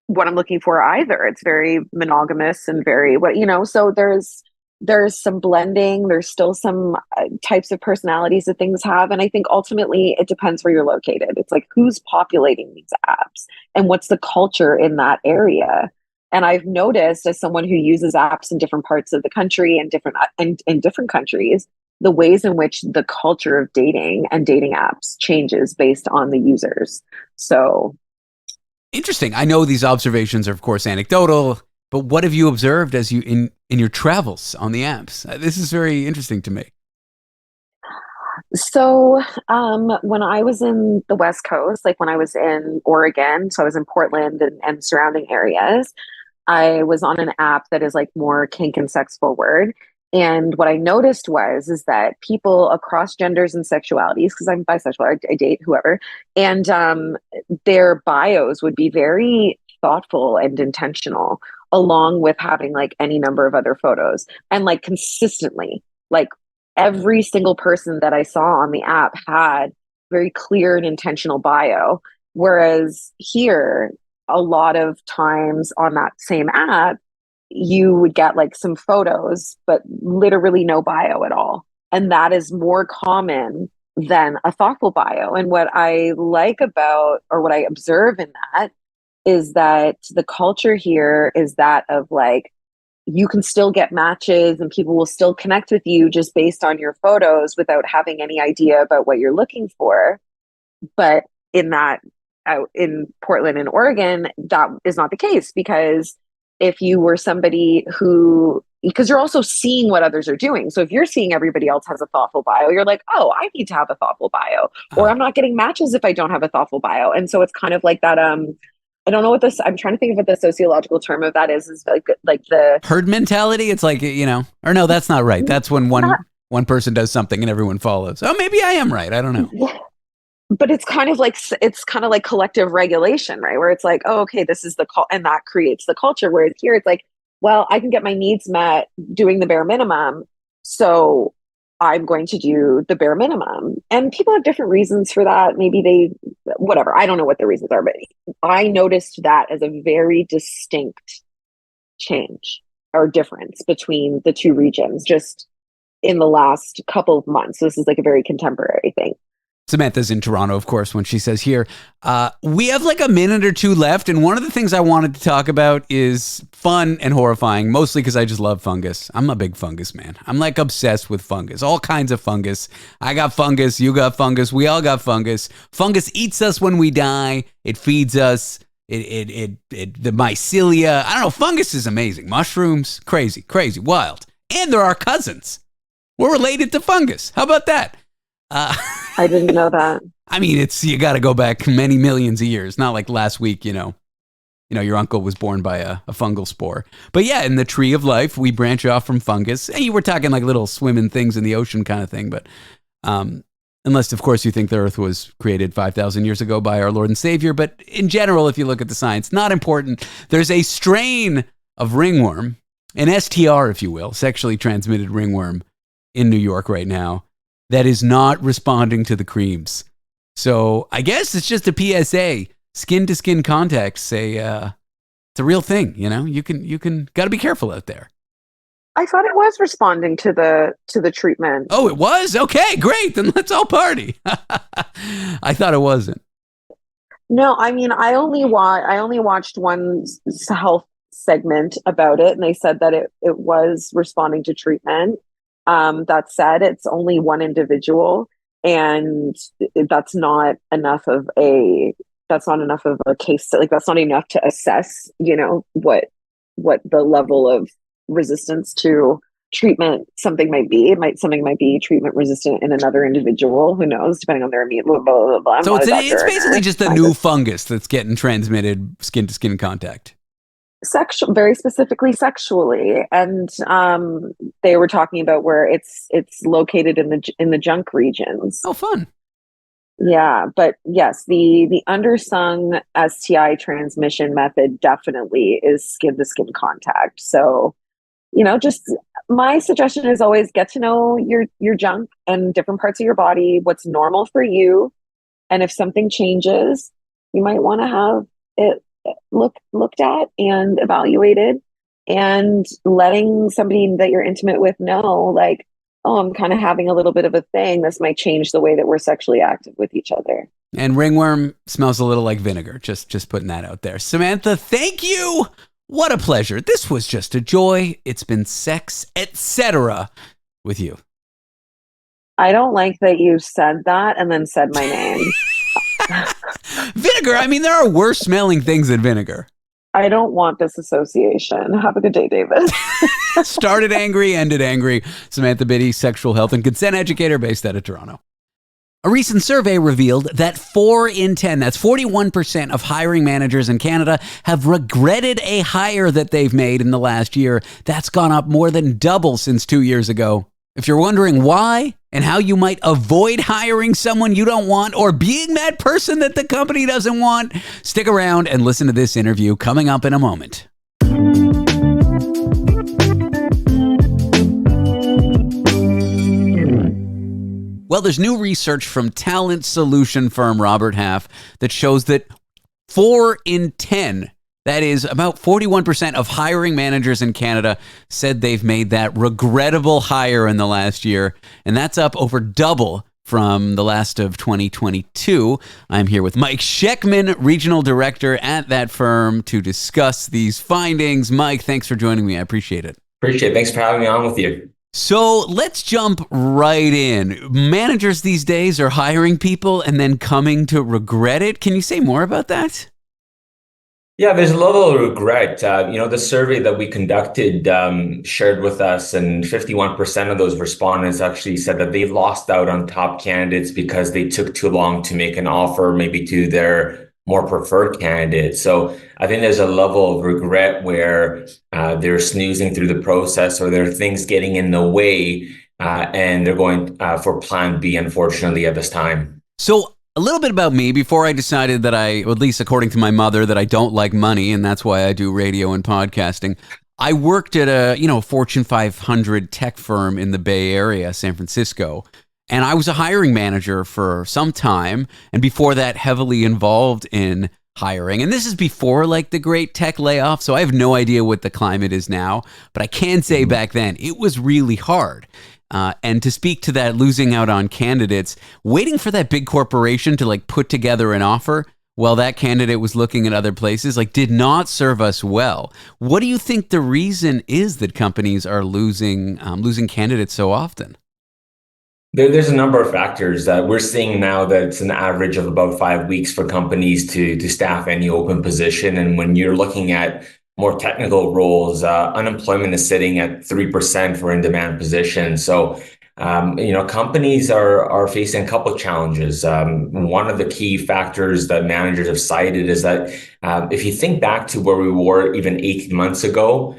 what I'm looking for either. It's very monogamous and very so there's some blending. There's still some types of personalities that things have. And I think ultimately it depends where you're located. It's like who's populating these apps and what's the culture in that area. And I've noticed, as someone who uses apps in different parts of the country and in different countries, the ways in which the culture of dating and dating apps changes based on the users. So Interesting. I know these observations are, of course, anecdotal, but what have you observed as you in your travels on the apps? This is very interesting to me. So, when I was in the West Coast, like when I was in Oregon, so I was in Portland and surrounding areas, I was on an app that is like more kink and sex forward. And what I noticed is that people across genders and sexualities, because I'm bisexual, I date whoever, and their bios would be very thoughtful and intentional along with having like any number of other photos and like consistently, like every single person that I saw on the app had very clear and intentional bio. Whereas here, a lot of times on that same app, you would get like some photos, but literally no bio at all. And that is more common than a thoughtful bio. And what I like about, or what I observe in that, is that the culture here is that of like, you can still get matches and people will still connect with you just based on your photos without having any idea about what you're looking for. But in that, out in Portland and Oregon, that is not the case, because if you were somebody who, because you're also seeing what others are doing. So if you're seeing everybody else has a thoughtful bio, you're like, oh, I need to have a thoughtful bio, or I'm not getting matches if I don't have a thoughtful bio. And so it's kind of like that, I don't know what this, I'm trying to think of what the sociological term of that is like the herd mentality. It's like, or no, that's not right. That's when one person does something and everyone follows. Oh, maybe I am right. I don't know. Yeah. But it's kind of like collective regulation, right? Where it's like, oh, okay, this is the call, and that creates the culture. Whereas here it's like, well, I can get my needs met doing the bare minimum, so I'm going to do the bare minimum. And people have different reasons for that. Maybe whatever. I don't know what the reasons are, but I noticed that as a very distinct change or difference between the two regions just in the last couple of months. So this is like a very contemporary thing. Samantha's in Toronto, of course, when she says here, we have like a minute or two left. And one of the things I wanted to talk about is fun and horrifying, mostly because I just love fungus. I'm a big fungus man. I'm like obsessed with fungus, all kinds of fungus. I got fungus. You got fungus. We all got fungus. Fungus eats us when we die. It feeds us. The mycelia. I don't know. Fungus is amazing. Mushrooms, crazy, wild. And they're our cousins. We're related to fungus. How about that? I didn't know that. I mean, you got to go back many millions of years. Not like last week, your uncle was born by a fungal spore. But yeah, in the tree of life, we branch off from fungus. And you were talking like little swimming things in the ocean kind of thing. But unless, of course, you think the earth was created 5,000 years ago by our Lord and Savior. But in general, if you look at the science, not important. There's a strain of ringworm, an STR, if you will, sexually transmitted ringworm in New York right now, that is not responding to the creams. So I guess it's just a PSA. Skin-to-skin contact say it's a real thing. You can got to be careful out there. I thought it was responding to the treatment. Oh, it was? Okay, great. Then let's all party. I thought it wasn't. No, I mean, I only watched one health segment about it, and they said that it was responding to treatment. That said, it's only one individual, and that's not enough of a case. Like, that's not enough to assess, what the level of resistance to treatment something might be. Something might be treatment resistant in another individual. Who knows? Depending on their immune. Blah, blah, blah, blah. So it's basically just a new fungus that's getting transmitted skin to skin contact. Very specifically sexually, and they were talking about where it's located in the junk regions. Oh, fun! Yeah, but yes, the undersung STI transmission method definitely is skin to skin contact. So, just my suggestion is always get to know your junk and different parts of your body, what's normal for you, and if something changes, you might want to have it looked at and evaluated, and letting somebody that you're intimate with know, like, oh, I'm kind of having a little bit of a thing. This might change the way that we're sexually active with each other. And ringworm smells a little like vinegar. Just putting that out there. Samantha, thank you. What a pleasure. This was just a joy. It's been sex, etc. with you. I don't like that you said that and then said my name. Vinegar. I mean, there are worse smelling things than vinegar. I don't want this association. Have a good day, David. Started angry, ended angry. Samantha Bitty, sexual health and consent educator based out of Toronto. A recent survey revealed that 4 in 10, that's 41% of hiring managers in Canada, have regretted a hire that they've made in the last year. That's gone up more than double since 2 years ago. If you're wondering why and how you might avoid hiring someone you don't want or being that person that the company doesn't want, stick around and listen to this interview coming up in a moment. Well, there's new research from talent solution firm Robert Half that shows that 4 in 10, that is about 41% of hiring managers in Canada, said they've made that regrettable hire in the last year. And that's up over double from the last of 2022. I'm here with Mike Shekhtman, regional director at that firm, to discuss these findings. Mike, thanks for joining me. I appreciate it. Appreciate it. Thanks for having me on with you. So let's jump right in. Managers these days are hiring people and then coming to regret it. Can you say more about that? Yeah, there's a level of regret. The survey that we conducted shared with us, and 51% of those respondents actually said that they lost out on top candidates because they took too long to make an offer, maybe to their more preferred candidate. So I think there's a level of regret where they're snoozing through the process, or there are things getting in the way, and they're going for plan B, unfortunately, at this time. So a little bit about me. Before I decided that at least according to my mother, that I don't like money, and that's why I do radio and podcasting, I worked at a Fortune 500 tech firm in the Bay Area, San Francisco. And I was a hiring manager for some time, and before that, heavily involved in hiring. And this is before like the great tech layoff, so I have no idea what the climate is now. But I can say back then, it was really hard. And to speak to that, losing out on candidates, waiting for that big corporation to like put together an offer while that candidate was looking at other places, like did not serve us well. What do you think the reason is that companies are losing candidates so often? There's a number of factors that we're seeing now that it's an average of about 5 weeks for companies to staff any open position. And when you're looking at more technical roles, unemployment is sitting at 3% for in-demand positions. So, companies are facing a couple of challenges. One of the key factors that managers have cited is that if you think back to where we were even 18 months ago,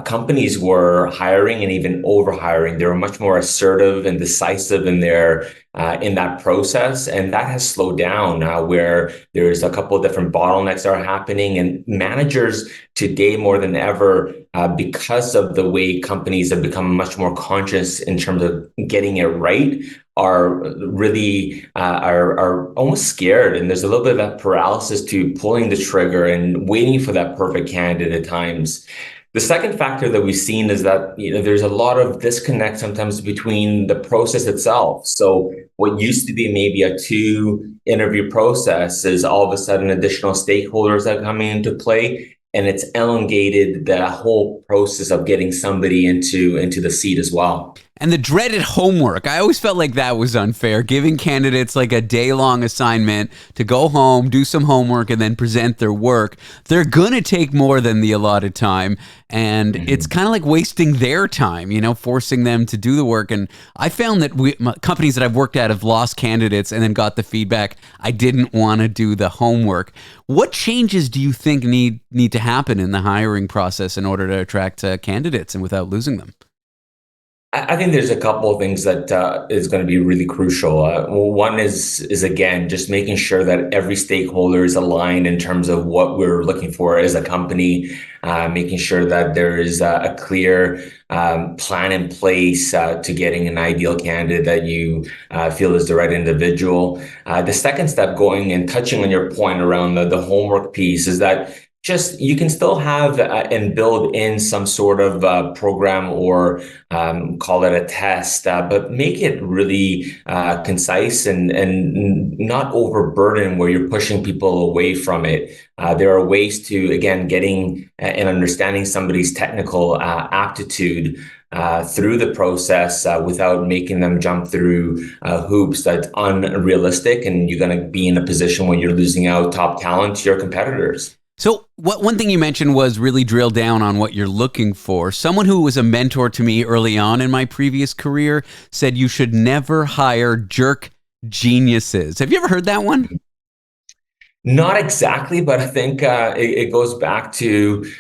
companies were hiring and even overhiring. They were much more assertive and decisive in that process, and that has slowed down where there's a couple of different bottlenecks that are happening. And managers today, more than ever, because of the way companies have become much more conscious in terms of getting it right, are really are almost scared, and there's a little bit of that paralysis to pulling the trigger and waiting for that perfect candidate at times. The second factor that we've seen is that there's a lot of disconnect sometimes between the process itself. So what used to be maybe a 2-interview process is all of a sudden additional stakeholders are coming into play, and it's elongated the whole process of getting somebody into the seat as well. And the dreaded homework. I always felt like that was unfair, giving candidates like a day-long assignment to go home, do some homework, and then present their work. They're going to take more than the allotted time, and it's kind of like wasting their time, forcing them to do the work. And I found that companies that I've worked at have lost candidates and then got the feedback, I didn't want to do the homework. What changes do you think need to happen in the hiring process in order to attract candidates and without losing them? I think there's a couple of things that is going to be really crucial. One is again, just making sure that every stakeholder is aligned in terms of what we're looking for as a company, making sure that there is a clear plan in place to getting an ideal candidate that you feel is the right individual. The second step, going and touching on your point around the homework piece, is that just you can still have and build in some sort of program or call it a test, but make it really concise and not overburden where you're pushing people away from it. There are ways to, again, getting and understanding somebody's technical aptitude through the process without making them jump through hoops that's unrealistic, and you're going to be in a position where you're losing out top talent to your competitors. So one thing you mentioned was really drill down on what you're looking for. Someone who was a mentor to me early on in my previous career said you should never hire jerk geniuses. Have you ever heard that one? Not exactly, but I think it goes back to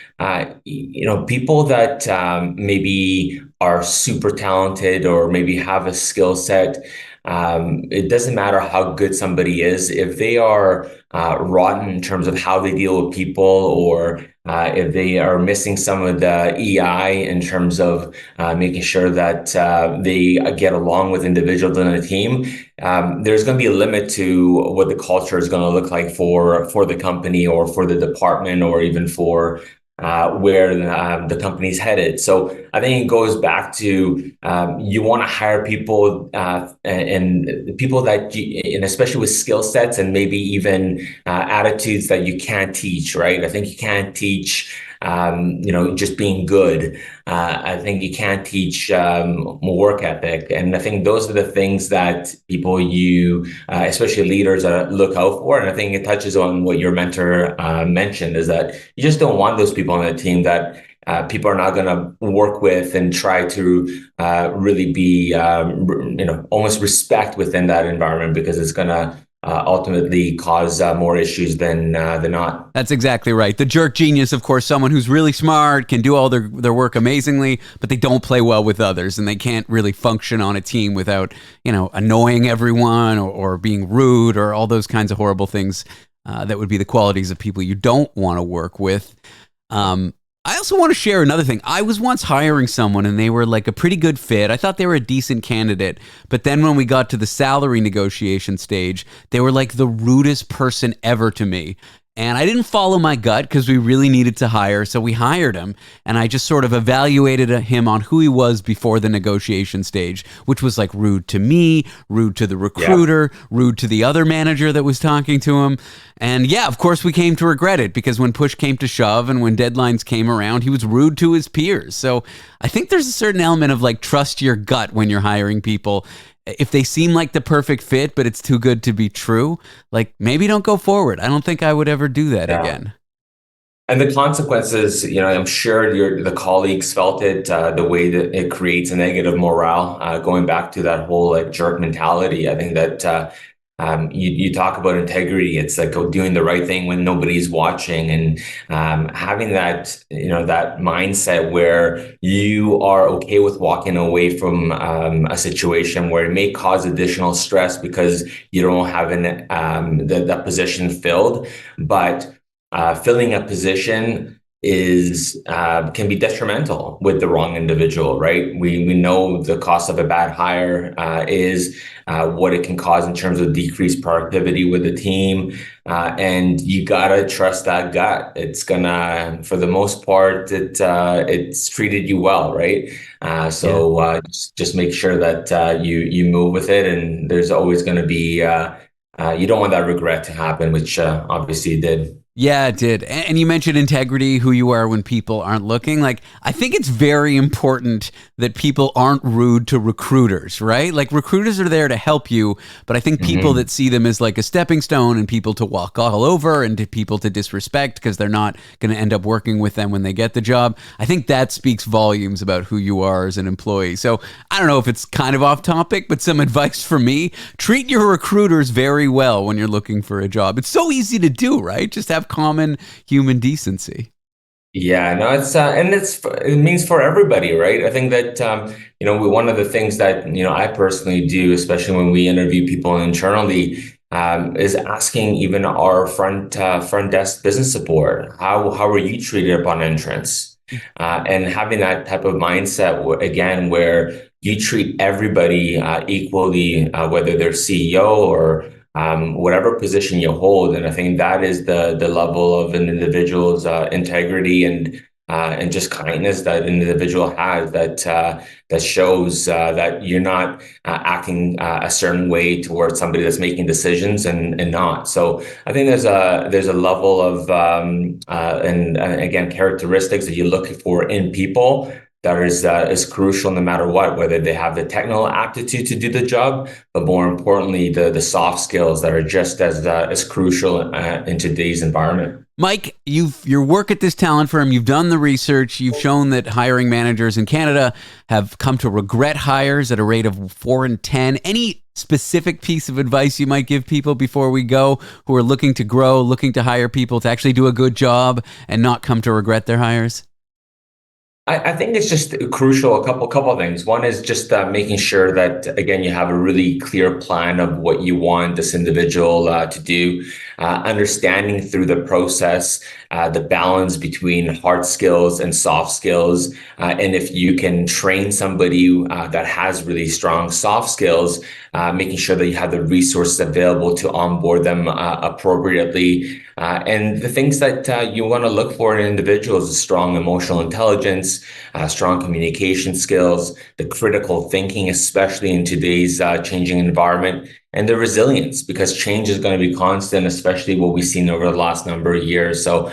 people that maybe are super talented or maybe have a skill set. It doesn't matter how good somebody is if they are rotten in terms of how they deal with people, or if they are missing some of the EI in terms of making sure that they get along with individuals in a team, there's going to be a limit to what the culture is going to look like for the company or for the department or even for where the company's headed. So I think it goes back to you want to hire people and people that and especially with skill sets and maybe even attitudes that you can't teach, right? I think you can't teach just being good. I think you can't teach work ethic. And I think those are the things that people especially leaders, look out for. And I think it touches on what your mentor mentioned, is that you just don't want those people on the team that people are not going to work with and try to really be, almost respect within that environment, because it's going to ultimately cause more issues than not. That's exactly right. The jerk genius, of course, someone who's really smart, can do all their work amazingly, but they don't play well with others, and they can't really function on a team without, annoying everyone or being rude or all those kinds of horrible things that would be the qualities of people you don't want to work with. I also want to share another thing. I was once hiring someone and they were like a pretty good fit. I thought they were a decent candidate. But then when we got to the salary negotiation stage, they were like the rudest person ever to me. And I didn't follow my gut because we really needed to hire. So we hired him. And I just sort of evaluated him on who he was before the negotiation stage, which was like rude to me, rude to the recruiter, rude to the other manager that was talking to him. And yeah, of course, we came to regret it, because when push came to shove and when deadlines came around, he was rude to his peers. So I think there's a certain element of like trust your gut when you're hiring people. If they seem like the perfect fit, but it's too good to be true, like maybe don't go forward. I don't think I would ever do that again. And the consequences, I'm sure the colleagues felt it, the way that it creates a negative morale, going back to that whole like jerk mentality. I think that you talk about integrity. It's like doing the right thing when nobody's watching, and having that, that mindset where you are okay with walking away from a situation where it may cause additional stress because you don't have that position filled, but filling a position can be detrimental with the wrong individual, right? We know the cost of a bad hire is what it can cause in terms of decreased productivity with the team, and you gotta trust that gut. It's gonna, for the most part, it's treated you well, right? Just make sure that you move with it, and there's always going to be you don't want that regret to happen, which obviously did. Yeah, it did. And you mentioned integrity, who you are when people aren't looking. Like, I think it's very important that people aren't rude to recruiters, right? Like, recruiters are there to help you, but I think people that see them as like a stepping stone and people to walk all over and to people to disrespect because they're not going to end up working with them when they get the job, I think that speaks volumes about who you are as an employee. So I don't know if it's kind of off topic, but some advice for me: treat your recruiters very well when you're looking for a job. It's so easy to do, right? Just have common human decency. Yeah, no, it means for everybody, right? I think that one of the things that I personally do, especially when we interview people internally, is asking even our front desk business support, how were you treated upon entrance, and having that type of mindset again, where you treat everybody equally, whether they're CEO or whatever position you hold. And I think that is the level of an individual's integrity and just kindness that an individual has, that shows that you're not acting a certain way towards somebody that's making decisions and not. So I think there's a level of and again, characteristics that you look for in people that is crucial no matter what, whether they have the technical aptitude to do the job, but more importantly, the soft skills that are just as crucial in today's environment. Mike, your work at this talent firm, you've done the research, you've shown that hiring managers in Canada have come to regret hires at a rate of 4 in 10. Any specific piece of advice you might give people before we go, who are looking to grow, looking to hire people to actually do a good job and not come to regret their hires? I think it's just crucial. A couple of things. One is just making sure that, again, you have a really clear plan of what you want this individual to do, understanding through the process the balance between hard skills and soft skills. And if you can train somebody that has really strong soft skills, making sure that you have the resources available to onboard them appropriately. And the things that you want to look for in individuals is strong emotional intelligence, strong communication skills, the critical thinking, especially in today's changing environment, and the resilience, because change is going to be constant, especially what we've seen over the last number of years. So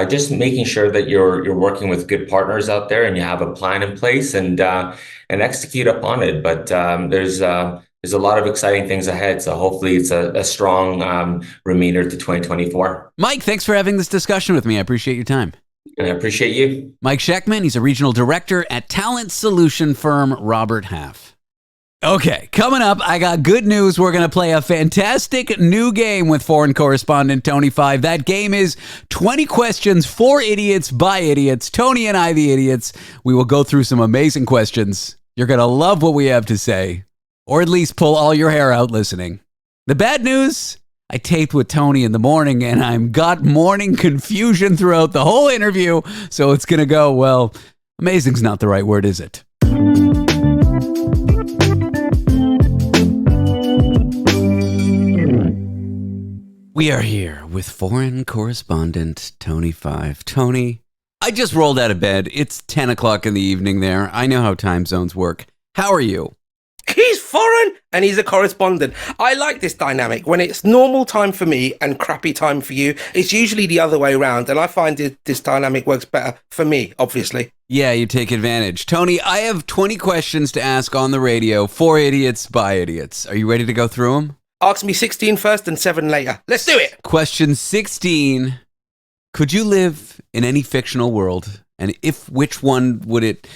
just making sure that you're working with good partners out there and you have a plan in place and execute upon it. But there's a lot of exciting things ahead. So hopefully it's a strong remainder to 2024. Mike, thanks for having this discussion with me. I appreciate your time. And I appreciate you. Mike Shekhtman, he's a regional director at talent solution firm Robert Half. Okay, coming up, I got good news. We're going to play a fantastic new game with foreign correspondent Tony 5. That game is 20 questions for idiots by idiots. Tony and I, the idiots, we will go through some amazing questions. You're going to love what we have to say, or at least pull all your hair out listening. The bad news, I taped with Tony in the morning and I've got morning confusion throughout the whole interview. So it's going to go, well, amazing's not the right word, is it? We are here with foreign correspondent Tony 5. Tony, I just rolled out of bed. It's 10 o'clock in the evening there. I know how time zones work. How are you? He's foreign and he's a correspondent. I like this dynamic. When it's normal time for me and crappy time for you, it's usually the other way around. And I find this dynamic works better for me, obviously. Yeah, you take advantage. Tony, I have 20 questions to ask on the radio for idiots by idiots. Are you ready to go through them? Ask me 16 first and 7 later. Let's do it. Question 16. Could you live in any fictional world? And if, which one would it...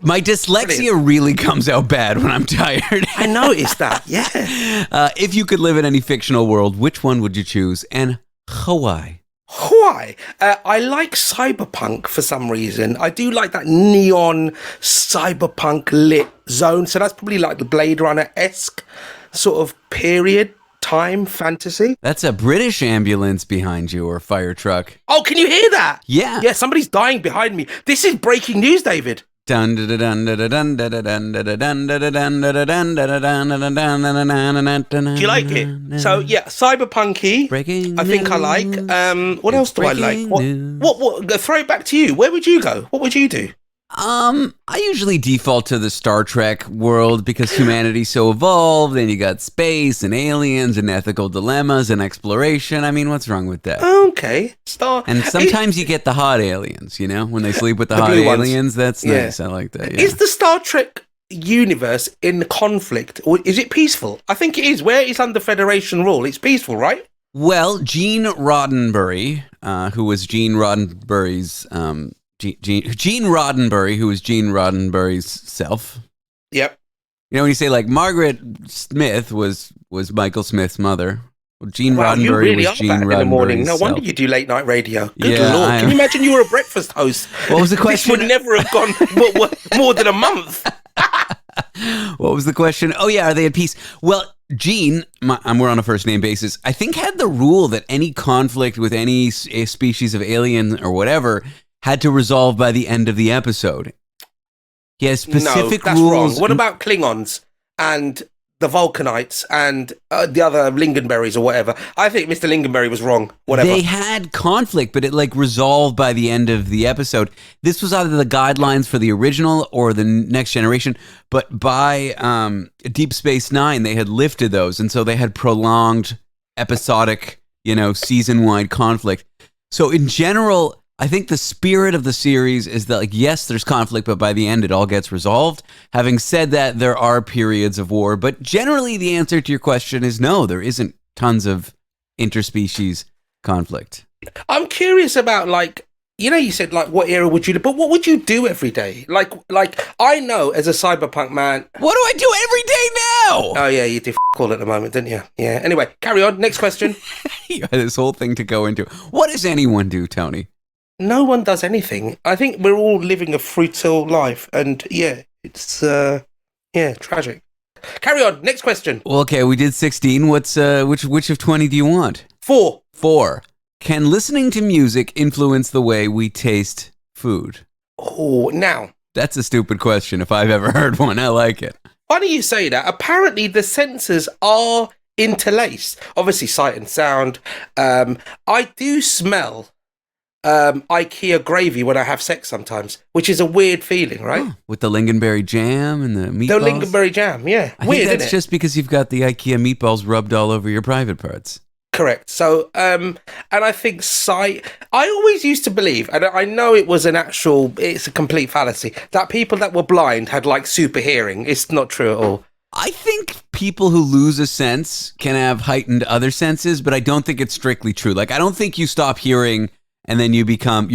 My dyslexia really comes out bad when I'm tired. I noticed that, yeah. If you could live in any fictional world, which one would you choose? And why? Why? I like cyberpunk for some reason. I do like that neon cyberpunk lit zone. So that's probably like the Blade Runner-esque sort of period time fantasy. That's a British ambulance behind you or fire truck. Oh, can you hear that? Yeah. Yeah, somebody's dying behind me. This is breaking news, David. Do you like it? So yeah, cyberpunky. Breaking I think I like. What else do I like? What? Throw it back to you. Where would you go? What would you do? I usually default to the Star Trek world because humanity's so evolved and you got space and aliens and ethical dilemmas and exploration. I mean, what's wrong with that? Okay. And sometimes you get the hot aliens, you know, when they sleep with the hot blue ones. aliens. That's nice. I like that. Yeah. Is the Star Trek universe in conflict or is it peaceful? I think it is. Where it's under Federation rule, it's peaceful, right? Well, Gene Roddenberry, who was Gene Roddenberry's Gene Roddenberry, who was Gene Roddenberry's self. Yep. You know, when you say like Margaret Smith was Michael Smith's mother. Well, Gene Roddenberry you really was Gene Roddenberry's in the morning. No self. wonder you do late night radio. Good Yeah, Lord. Can you imagine you were a breakfast host? What was the question? This would never have gone more than a month. What was the question? Oh, yeah, are they at peace? Well, Gene, we're on a first name basis, I think had the rule that any conflict with any species of alien or whatever had to resolve by the end of the episode. He has specific that's rules. wrong. What about Klingons and the Vulcanites and the other Lingonberries or whatever? I think Mr. Lingonberry was wrong. Whatever. They had conflict, but it like resolved by the end of the episode. This was either the guidelines for the original or the Next Generation, but by Deep Space Nine, they had lifted those, and so they had prolonged episodic, season-wide conflict. So in general, I think the spirit of the series is that, like, yes, there's conflict, but by the end, it all gets resolved. Having said that, there are periods of war, but generally the answer to your question is no, there isn't tons of interspecies conflict. I'm curious about, like, you said, like, what era would you do, but what would you do every day? Like, I know as a cyberpunk man. What do I do every day now? Oh, yeah, you do all at the moment, didn't you? Yeah. Anyway, carry on. Next question. You had this whole thing to go into. What does anyone do, Tony? no one does anything. I think we're all living a fruitful life, and yeah, it's tragic. Carry on. Next question. Well, okay, we did 16. What's which of 20 do you want? 4. 4. Can listening to music influence the way we taste food? Oh, now. That's a stupid question if I've ever heard one. I like it. Funny you say that. Apparently, the senses are interlaced. Obviously, sight and sound. I do smell IKEA gravy when I have sex sometimes, which is a weird feeling, right? Oh, with the lingonberry jam and the meatballs? The lingonberry jam, yeah. I Weird, think that's isn't it? just because you've got the IKEA meatballs rubbed all over your private parts. Correct. So, and I think sight, I always used to believe, and I know it's a complete fallacy, that people that were blind had like super hearing. It's not true at all. I think people who lose a sense can have heightened other senses, but I don't think it's strictly true. Like, I don't think you stop hearing and then your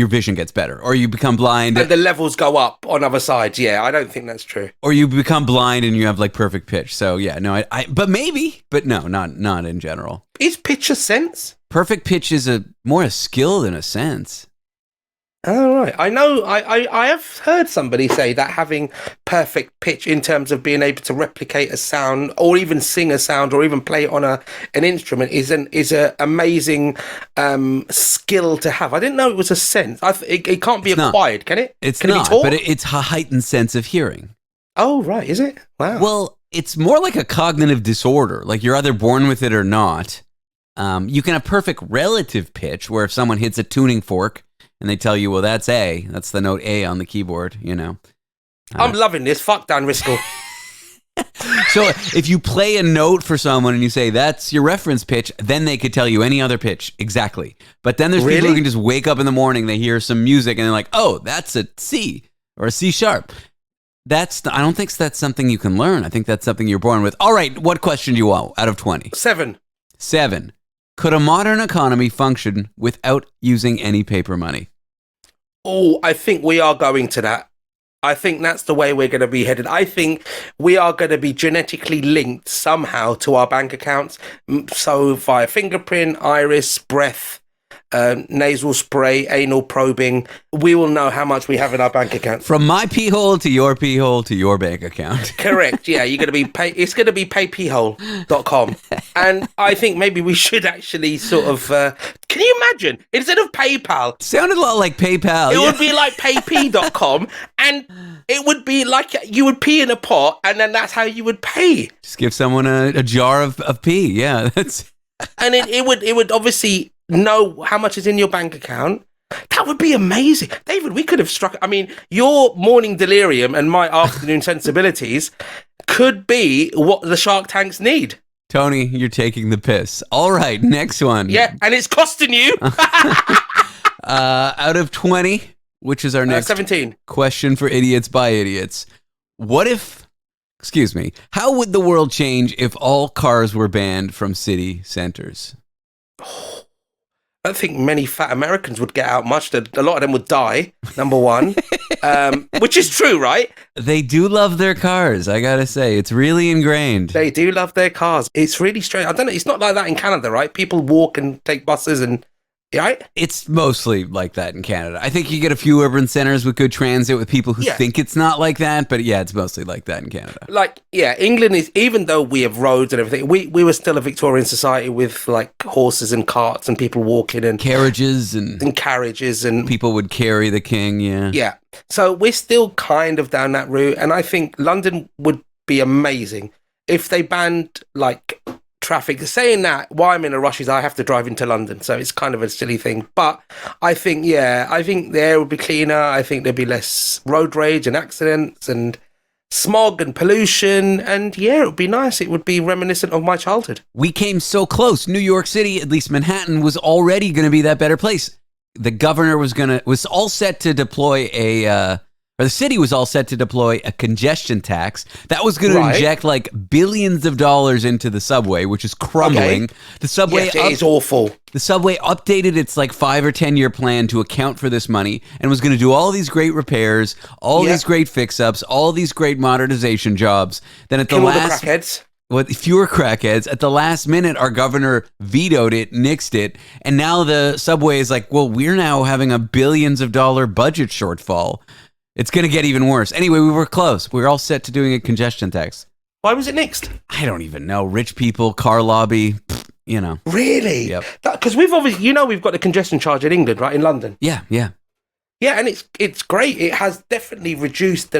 vision gets better, or you become blind and the levels go up on other sides. Yeah, I don't think that's true. Or you become blind and you have like perfect pitch. So yeah, no, but maybe, but no, not in general. Is pitch a sense? Perfect pitch is more a skill than a sense. Oh, right. I know. I have heard somebody say that having perfect pitch in terms of being able to replicate a sound, or even sing a sound, or even play it on an instrument is an amazing skill to have. I didn't know it was a sense. It can't be acquired, can it? It's can not. It be taught? But it's a heightened sense of hearing. Oh, right. Is it? Wow. Well, it's more like a cognitive disorder. Like you're either born with it or not. You can have perfect relative pitch, where if someone hits a tuning fork and they tell you, well, that's A. That's the note A on the keyboard, you know. I'm loving this. Fuck Dan Riskel. So if you play a note for someone and you say, that's your reference pitch, then they could tell you any other pitch exactly. But then there's people who can just wake up in the morning, they hear some music, and they're like, oh, that's a C or a C sharp. I don't think that's something you can learn. I think that's something you're born with. All right, what question do you want out of 20? 7. 7. Could a modern economy function without using any paper money? Oh, I think we are going to that. I think that's the way we're going to be headed. I think we are going to be genetically linked somehow to our bank accounts. So via fingerprint, iris, breath, nasal spray, anal probing, we will know how much we have in our bank account. From my pee hole to your pee hole to your bank account. Correct. Yeah, you're going to be it's going to be paypeehole.com. And I think maybe we should actually sort of can you imagine, instead of PayPal, sounded a lot like PayPal. It would be like paypee.com, and it would be like you would pee in a pot, and then that's how you would pay. Just give someone a jar of pee. Yeah, that's and it would obviously know how much is in your bank account. That would be amazing. David, we could have struck, I mean, your morning delirium and my afternoon sensibilities could be what the Shark Tanks need. Tony, you're taking the piss. All right, next one. Yeah, and it's costing you. Out of 20, which is our next 17 question for idiots by idiots. How would the world change if all cars were banned from city centers? I don't think many fat Americans would get out much. A lot of them would die, number one, which is true, right? They do love their cars, I gotta say. It's really ingrained. They do love their cars. It's really strange. I don't know. It's not like that in Canada, right? People walk and take buses and... Right? It's mostly like that in Canada. I think you get a few urban centers with good transit with people who think it's not like that, but yeah, it's mostly like that in Canada. Like, yeah, England is, even though we have roads and everything, we were still a Victorian society with like horses and carts and people walking and carriages and people would carry the king. Yeah. So we're still kind of down that route. And I think London would be amazing if they banned like traffic. Saying that, why I'm in a rush is I have to drive into London, so it's kind of a silly thing. But I think the air would be cleaner. I think there'd be less road rage and accidents and smog and pollution, and it would be nice. It would be reminiscent of my childhood. We came so close. New York City, at least Manhattan, was already going to be that better place. The governor was all set to deploy the city was all set to deploy a congestion tax that was going to inject like billions of dollars into the subway, which is crumbling. Okay. The subway is awful. The subway updated its like 5 or 10 year plan to account for this money and was going to do all these great repairs, all these great fix-ups, all these great modernization jobs. Then at the last, with fewer crackheads. At the last minute, our governor vetoed it, nixed it, and now the subway is like, well, we're now having a billions of dollar budget shortfall. It's going to get even worse. Anyway, we were close. We were all set to doing a congestion tax. Why was it nixed? I don't even know. Rich people, car lobby, you know. Really? Yep. Because we've obviously, we've got the congestion charge in England, right, in London. Yeah. Yeah, and it's great. It has definitely reduced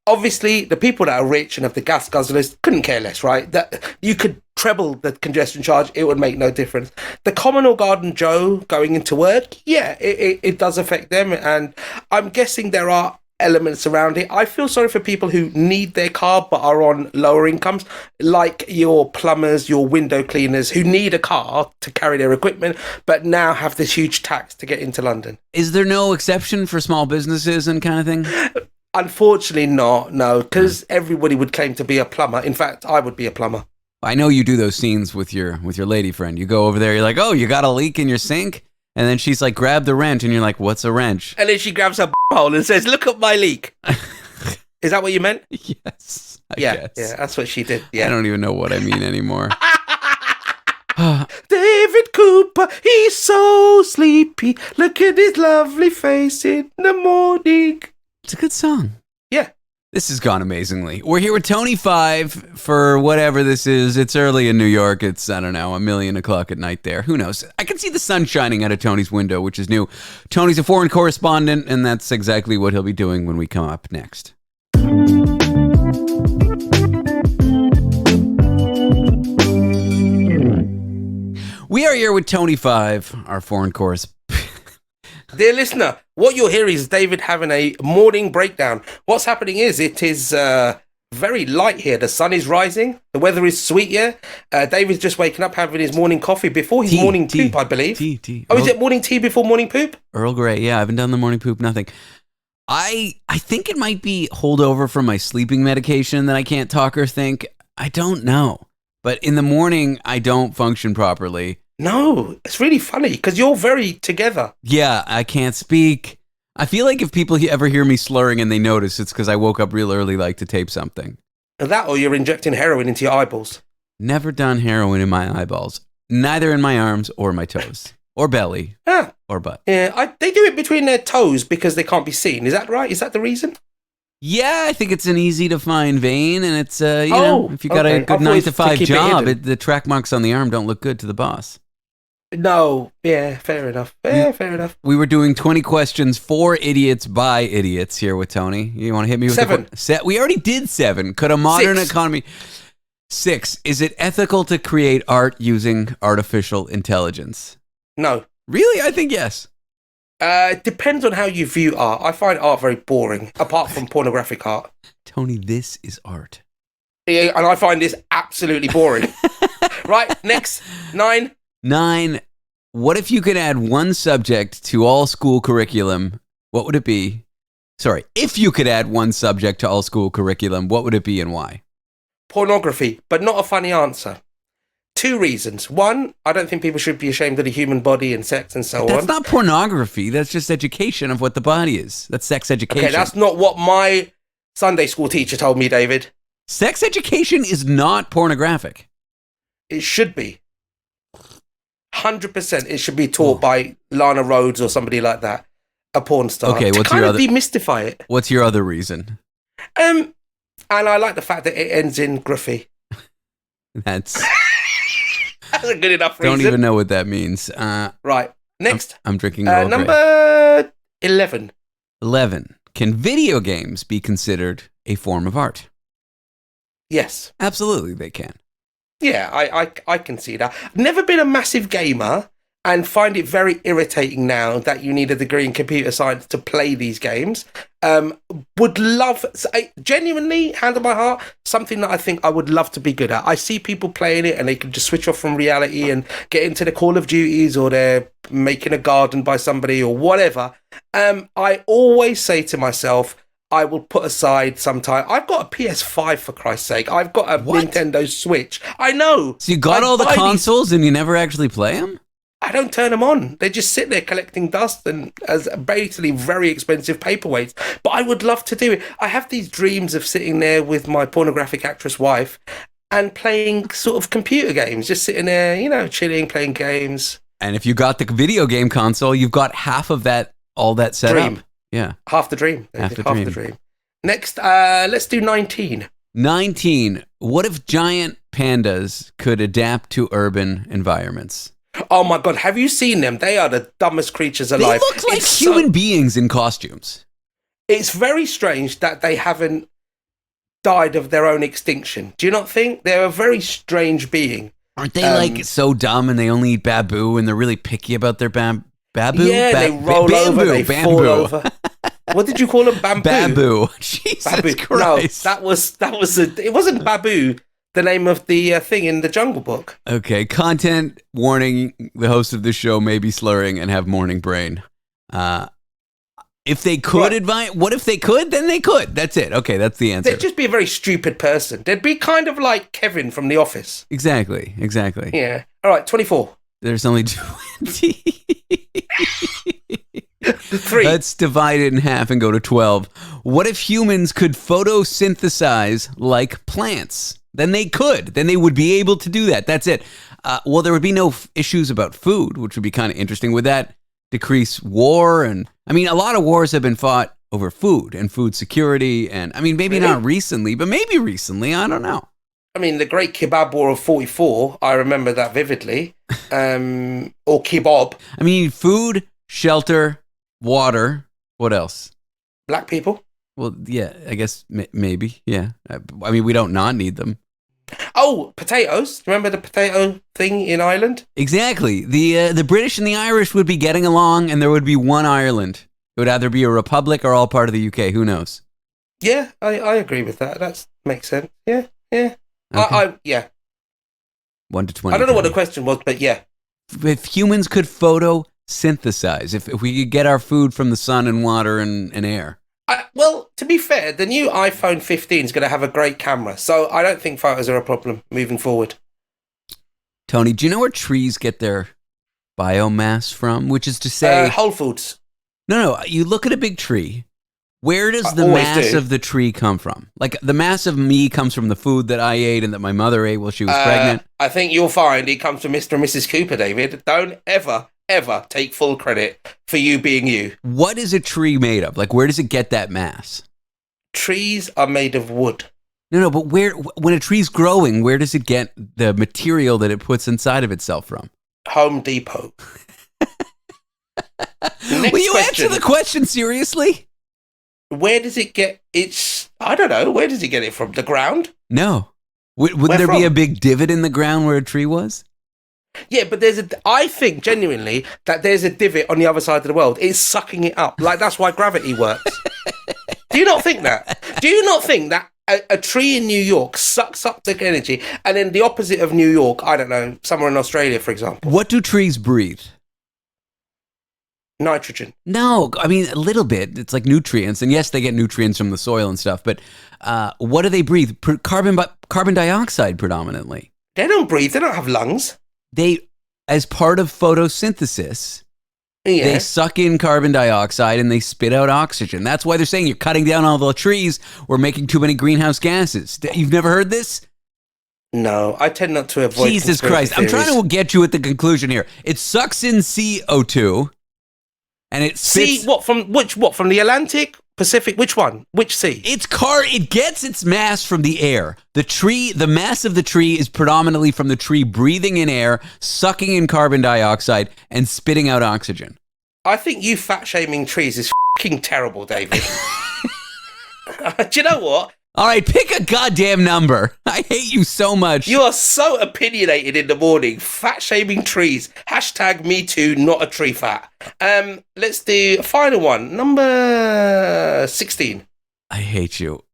obviously, the people that are rich and have the gas guzzlers couldn't care less, right? That you could treble the congestion charge, it would make no difference. The common or garden Joe going into work, yeah, it does affect them. And I'm guessing there are elements around it. I feel sorry for people who need their car but are on lower incomes, like your plumbers, your window cleaners, who need a car to carry their equipment, but now have this huge tax to get into London. Is there no exception for small businesses and kind of thing? Unfortunately not, no, because everybody would claim to be a plumber. In fact, I would be a plumber. I know you do those scenes with your lady friend. You go over there, you're like, oh, you got a leak in your sink? And then she's like, grab the wrench. And you're like, what's a wrench? And then she grabs her hole and says, look at my leak. Is that what you meant? Yes. I Yeah, guess. that's what she did. Yeah. I don't even know what I mean anymore. David Cooper, he's so sleepy. Look at his lovely face in the morning. It's a good song. Yeah. This has gone amazingly. We're here with Tony 5 for whatever this is. It's early in New York. It's, I don't know, 1,000,000 o'clock at night there. Who knows? I can see the sun shining out of Tony's window, which is new. Tony's a foreign correspondent, and that's exactly what he'll be doing when we come up next. We are here with Tony 5, our foreign correspondent. Dear listener, what you're hearing is David having a morning breakdown. What's happening is it is very light here. The sun is rising. The weather is sweet here. David's just waking up, having his morning coffee before his morning poop, I believe. Tea. Oh, is it morning tea before morning poop? Earl Grey. Yeah, I haven't done the morning poop, nothing. I think it might be holdover from my sleeping medication that I can't talk or think. I don't know. But in the morning, I don't function properly. No, it's really funny because you're very together. Yeah, I can't speak. I feel like if people ever hear me slurring and they notice, it's because I woke up real early like to tape something. That or you're injecting heroin into your eyeballs. Never done heroin in my eyeballs. Neither in my arms or my toes. Or belly. Or butt. Yeah, they do it between their toes because they can't be seen. Is that right? Is that the reason? Yeah, I think it's an easy to find vein, and it's, know, if you got a good 9 to 5 job, the track marks on the arm don't look good to the boss. No, yeah, fair enough. Fair enough. We were doing 20 questions for idiots by idiots here with Tony. You want to hit me with 7? We already did 7. Could a modern 6. economy... 6. Is it ethical to create art using artificial intelligence? No. Really? I think yes. It depends on how you view art. I find art very boring, apart from pornographic art. Tony, this is art. Yeah, and I find this absolutely boring. Right, next. 9. 9. What if you could add one subject to all school curriculum? What would it be? Sorry, if you could add one subject to all school curriculum, what would it be and why? Pornography, but not a funny answer. 2 reasons. 1, I don't think people should be ashamed of the human body and sex and so on. That's not pornography. That's just education of what the body is. That's sex education. Okay, that's not what my Sunday school teacher told me, David. Sex education is not pornographic. It should be. 100% it should be taught by Lana Rhodes or somebody like that, a porn star. Okay, what's to your kind other... of demystify it. What's your other reason? And I like the fact that it ends in gruffy. That's a good enough reason. Don't even know what that means. Right, next. I'm drinking Earl Grey. Number 11. 11. Can video games be considered a form of art? Yes. Absolutely, they can. Yeah, I can see that. I've never been a massive gamer and find it very irritating now that you need a degree in computer science to play these games. Would love, genuinely, hand on my heart, something that I think I would love to be good at. I see people playing it and they can just switch off from reality and get into the Call of Duties, or they're making a garden by somebody or whatever. I always say to myself, I will put aside some time. I've got a PS5, for Christ's sake. I've got a Nintendo Switch. I know. So you got all the consoles and you never actually play them? I don't turn them on. They just sit there collecting dust and as basically very expensive paperweights. But I would love to do it. I have these dreams of sitting there with my pornographic actress wife and playing sort of computer games, just sitting there, chilling, playing games. And if you got the video game console, you've got half of that, all that set Dream. up. Yeah. Half the dream. Half the dream. Next, let's do 19. 19. What if giant pandas could adapt to urban environments? Oh my God, have you seen them? They are the dumbest creatures alive. They look like human beings in costumes. It's very strange that they haven't died of their own extinction. Do you not think? They're a very strange being. Aren't they like so dumb and they only eat bamboo and they're really picky about their bamboo? Yeah, they roll over, they fall over. What did you call them? Bamboo? Bamboo. Jesus Christ. No, it wasn't Babu, the name of the thing in the Jungle Book. Okay, content warning, the host of this show may be slurring and have morning brain. If they could what if they could? Then they could. That's it. Okay, that's the answer. They'd just be a very stupid person. They'd be kind of like Kevin from The Office. Exactly. Yeah. All right, 24. There's only 20. 3. Let's divide it in half and go to 12. What if humans could photosynthesize like plants? Then they could. Then they would be able to do that. That's it. Well, there would be no issues about food, which would be kind of interesting. Would that decrease war? And I mean, a lot of wars have been fought over food and food security. And I mean, maybe not recently, but maybe recently. I don't know. I mean, the Great Kebab War of 44, I remember that vividly. Or kebab. I mean, food, shelter, water. What else? Black people. Well, yeah, I guess maybe. Yeah. I mean, we don't not need them. Oh, potatoes. Remember the potato thing in Ireland? Exactly. The British and the Irish would be getting along and there would be one Ireland. It would either be a republic or all part of the UK. Who knows? Yeah, I agree with that. That makes sense. Yeah. Okay. Yeah. 1 to 20. I don't know what the question was, but yeah. If humans could photosynthesize, if we could get our food from the sun and water and air. Well, to be fair, the new iPhone 15 is going to have a great camera, so I don't think photos are a problem moving forward. Tony, do you know where trees get their biomass from? Which is to say... Whole Foods. No, you look at a big tree. Where does the mass of the tree come from? Like, the mass of me comes from the food that I ate and that my mother ate while she was pregnant. I think you'll find it comes from Mr. and Mrs. Cooper, David. Don't ever take full credit for you being you. What is a tree made of? Like, where does it get that mass? Trees are made of wood. No, but when a tree's growing, where does it get the material that it puts inside of itself from? Home Depot. Will you answer the question seriously? Where does it get its... I don't know. Where does it get it from? The ground? No. Wouldn't there be a big divot in the ground where a tree was? Yeah, but I think genuinely that there's a divot on the other side of the world. It's sucking it up. Like, that's why gravity works. Do you not think that? Do you not think that a tree in New York sucks up the energy and then the opposite of New York, I don't know, somewhere in Australia, for example? What do trees breathe? Nitrogen. No, I mean, a little bit. It's like nutrients. And yes, they get nutrients from the soil and stuff. But what do they breathe? Carbon dioxide predominantly. They don't breathe. They don't have lungs. They, as part of photosynthesis, they suck in carbon dioxide and they spit out oxygen. That's why they're saying you're cutting down all the trees. We're making too many greenhouse gases. You've never heard this? No, I tend not to avoid Jesus Christ. theories. I'm trying to get you at the conclusion here. It sucks in CO2 and it spits... From the Atlantic, Pacific, which one? Which sea? It gets its mass from the air. The mass of the tree is predominantly from the tree breathing in air, sucking in carbon dioxide, and spitting out oxygen. I think you fat-shaming trees is f***ing terrible, David. Do you know what? All right, pick a goddamn number. I hate you so much. You are so opinionated in the morning. Fat-shaming trees. #MeToo, not a tree fat. Let's do a final one. Number 16. I hate you.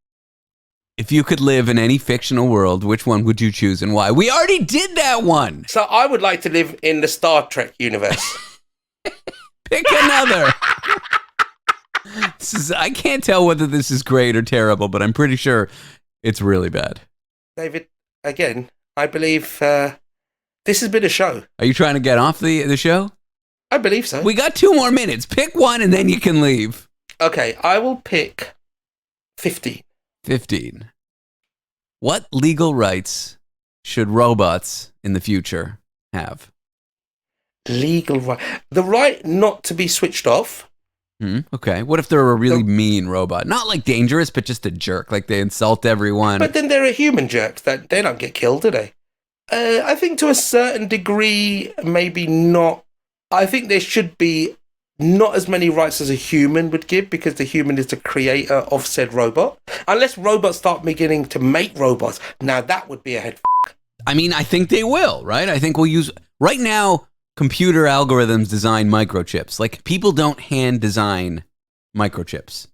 If you could live in any fictional world, which one would you choose and why? We already did that one. So I would like to live in the Star Trek universe. Pick another. I can't tell whether this is great or terrible, but I'm pretty sure it's really bad. David, again, I believe this has been a show. Are you trying to get off the show? I believe so. We got 2 more minutes. Pick one and then you can leave. Okay, I will pick 15. 15. What legal rights should robots in the future have? Legal right. The right not to be switched off. Okay. What if they're a really mean robot? Not like dangerous, but just a jerk. Like they insult everyone. But then they're a human jerk. That they don't get killed, do they? I think to a certain degree, maybe not. I think there should be not as many rights as a human would give, because the human is the creator of said robot. Unless robots start beginning to make robots, now that would be a head. I mean, I think they will, right? I think we'll use right now. Computer algorithms design microchips. Like people don't hand design microchips.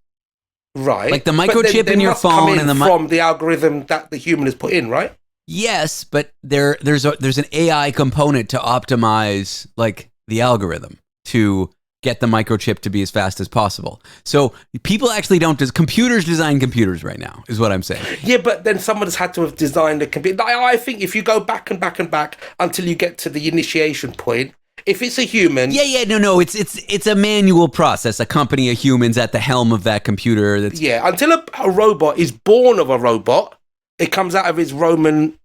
Right. Like the microchip in your phone and from the algorithm that the human has put in, right? Yes, but there's an AI component to optimize like the algorithm to get the microchip to be as fast as possible. So people actually don't computers design computers right now, is what I'm saying. Yeah, but then someone has had to have designed a computer. I think if you go back and back and back until you get to the initiation point, if it's a human... No, it's a manual process, a company of humans at the helm of that computer. That's... Yeah, until a robot is born of a robot, it comes out of his Roman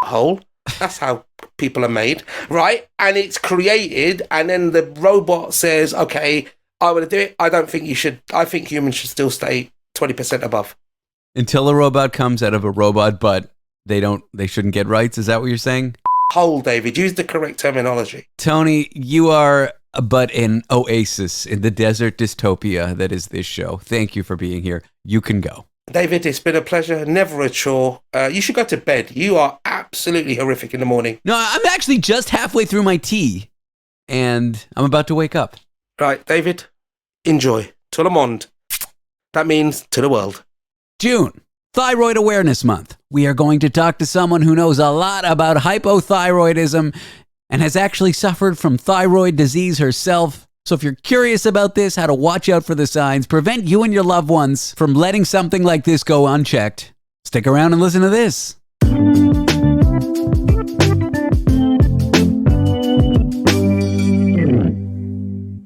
hole. That's how people are made, right? And it's created, and then the robot says, okay, I want to do it. I don't think you should. I think humans should still stay 20% above. Until a robot comes out of a robot, but they shouldn't get rights. Is that what you're saying? Hole, David. Use the correct terminology. Tony, you are but an oasis in the desert dystopia that is this show. Thank you for being here. You can go. David, it's been a pleasure, never a chore. You should go to bed. You are absolutely horrific in the morning. No, I'm actually just halfway through my tea, and I'm about to wake up. Right, David, enjoy. Tout le monde. That means to the world. June, Thyroid Awareness Month. We are going to talk to someone who knows a lot about hypothyroidism and has actually suffered from thyroid disease herself. So if you're curious about this, how to watch out for the signs, prevent you and your loved ones from letting something like this go unchecked, stick around and listen to this.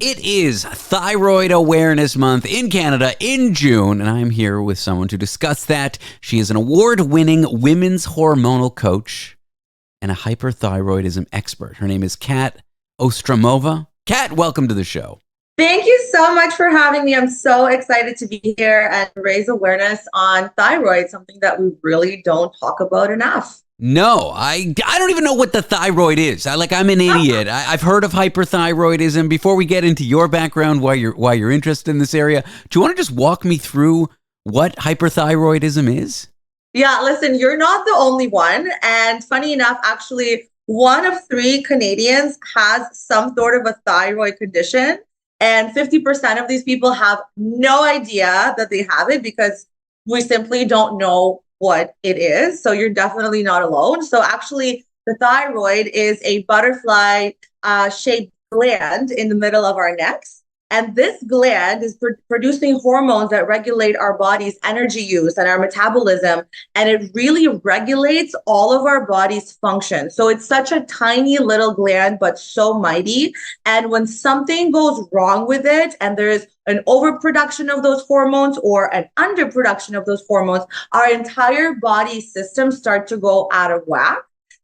It is Thyroid Awareness Month in Canada in June, and I'm here with someone to discuss that. She is an award-winning women's hormonal coach and a hyperthyroidism expert. Her name is Kat Ostroumova. Kat, welcome to the show. Thank you so much for having me. I'm so excited to be here and raise awareness on thyroid, something that we really don't talk about enough. No, I don't even know what the thyroid is. I'm an idiot. I've heard of hyperthyroidism. Before we get into your background, why you're interested in this area, do you want to just walk me through what hyperthyroidism is? Yeah, listen, you're not the only one. And funny enough, actually, 1 of 3 Canadians has some sort of a thyroid condition. And 50% of these people have no idea that they have it because we simply don't know what it is. So you're definitely not alone. So actually, the thyroid is a butterfly shaped gland in the middle of our necks. And this gland is producing hormones that regulate our body's energy use and our metabolism. And it really regulates all of our body's functions. So it's such a tiny little gland, but so mighty. And when something goes wrong with it, and there's an overproduction of those hormones or an underproduction of those hormones, our entire body systems start to go out of whack.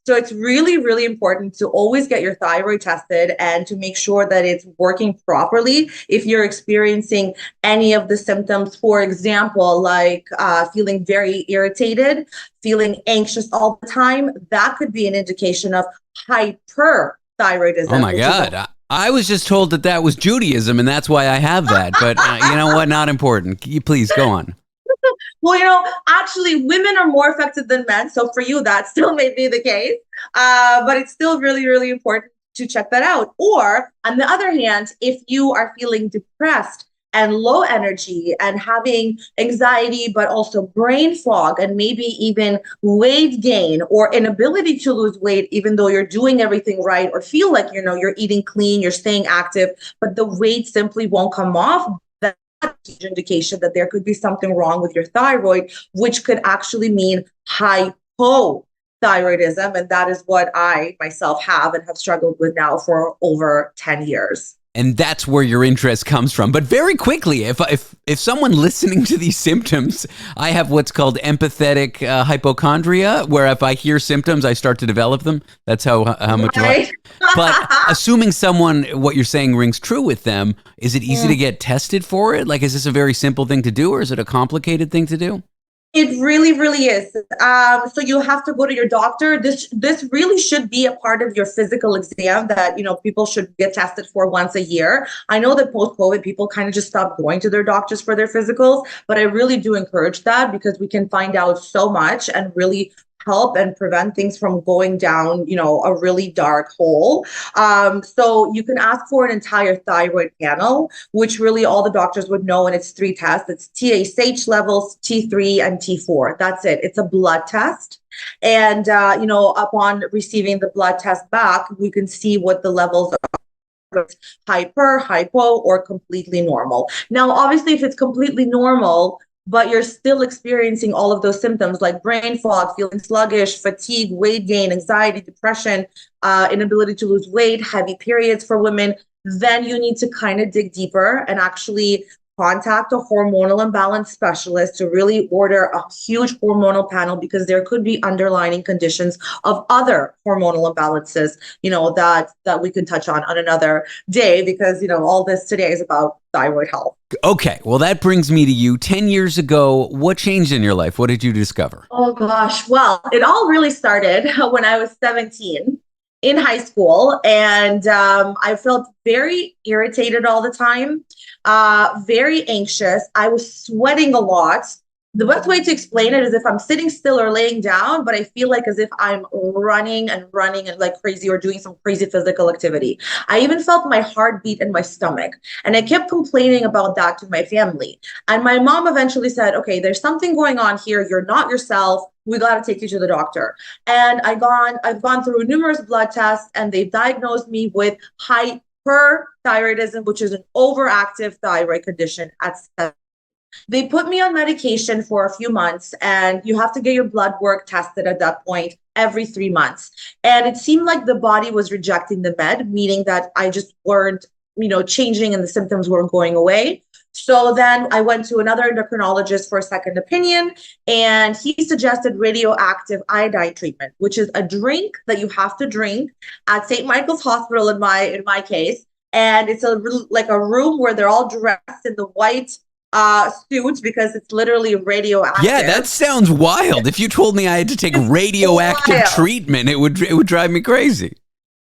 So it's really, really important to always get your thyroid tested and to make sure that it's working properly. If you're experiencing any of the symptoms, for example, like feeling very irritated, feeling anxious all the time, that could be an indication of hyperthyroidism. Oh my God. I was just told that was Judaism and that's why I have that. But you know what? Not important. You please go on. Well, actually, women are more affected than men. So for you, that still may be the case. But it's still really, really important to check that out. Or on the other hand, if you are feeling depressed and low energy and having anxiety, but also brain fog and maybe even weight gain or inability to lose weight, even though you're doing everything right or feel like, you're eating clean, you're staying active, but the weight simply won't come off, indication that there could be something wrong with your thyroid, which could actually mean hypothyroidism. And that is what I myself have and have struggled with now for over 10 years. And that's where your interest comes from. But very quickly, if someone listening to these symptoms, I have what's called empathetic hypochondria, where if I hear symptoms, I start to develop them. That's how much. Right? But assuming what you're saying rings true with them, is it easy to get tested for it? Like, is this a very simple thing to do, or is it a complicated thing to do? It really, really is. So you have to go to your doctor. This really should be a part of your physical exam that, people should get tested for once a year. I know that post-COVID, people kind of just stopped going to their doctors for their physicals, but I really do encourage that because we can find out so much and really help and prevent things from going down, a really dark hole. So you can ask for an entire thyroid panel, which really all the doctors would know, and it's 3 tests. It's TSH levels, T3, and T4. That's it. It's a blood test. And, upon receiving the blood test back, we can see what the levels are. Hyper, hypo, or completely normal. Now, obviously, if it's completely normal, but you're still experiencing all of those symptoms like brain fog, feeling sluggish, fatigue, weight gain, anxiety, depression, inability to lose weight, heavy periods for women, then you need to kind of dig deeper and actually contact a hormonal imbalance specialist to really order a huge hormonal panel, because there could be underlying conditions of other hormonal imbalances, that we can touch on another day, because, all this today is about thyroid health. Okay, well, that brings me to you. 10 years ago, what changed in your life? What did you discover? Oh, gosh. Well, it all really started when I was 17 in high school. And I felt very irritated all the time, very anxious. I was sweating a lot. The best way to explain it is if I'm sitting still or laying down, but I feel like as if I'm running and like crazy or doing some crazy physical activity. I even felt my heartbeat in my stomach. And I kept complaining about that to my family. And my mom eventually said, okay, there's something going on here. You're not yourself. We got to take you to the doctor. And I've gone through numerous blood tests, and they've diagnosed me with hyperthyroidism, which is an overactive thyroid condition at 7. They put me on medication for a few months, and you have to get your blood work tested at that point every 3 months. And it seemed like the body was rejecting the med, meaning that I just weren't, changing and the symptoms weren't going away. So then I went to another endocrinologist for a second opinion, and he suggested radioactive iodine treatment, which is a drink that you have to drink at St. Michael's Hospital in my case. And it's like a room where they're all dressed in the white suits, because it's literally radioactive. Yeah, that sounds wild. If you told me I had to take radioactive treatment, it would drive me crazy.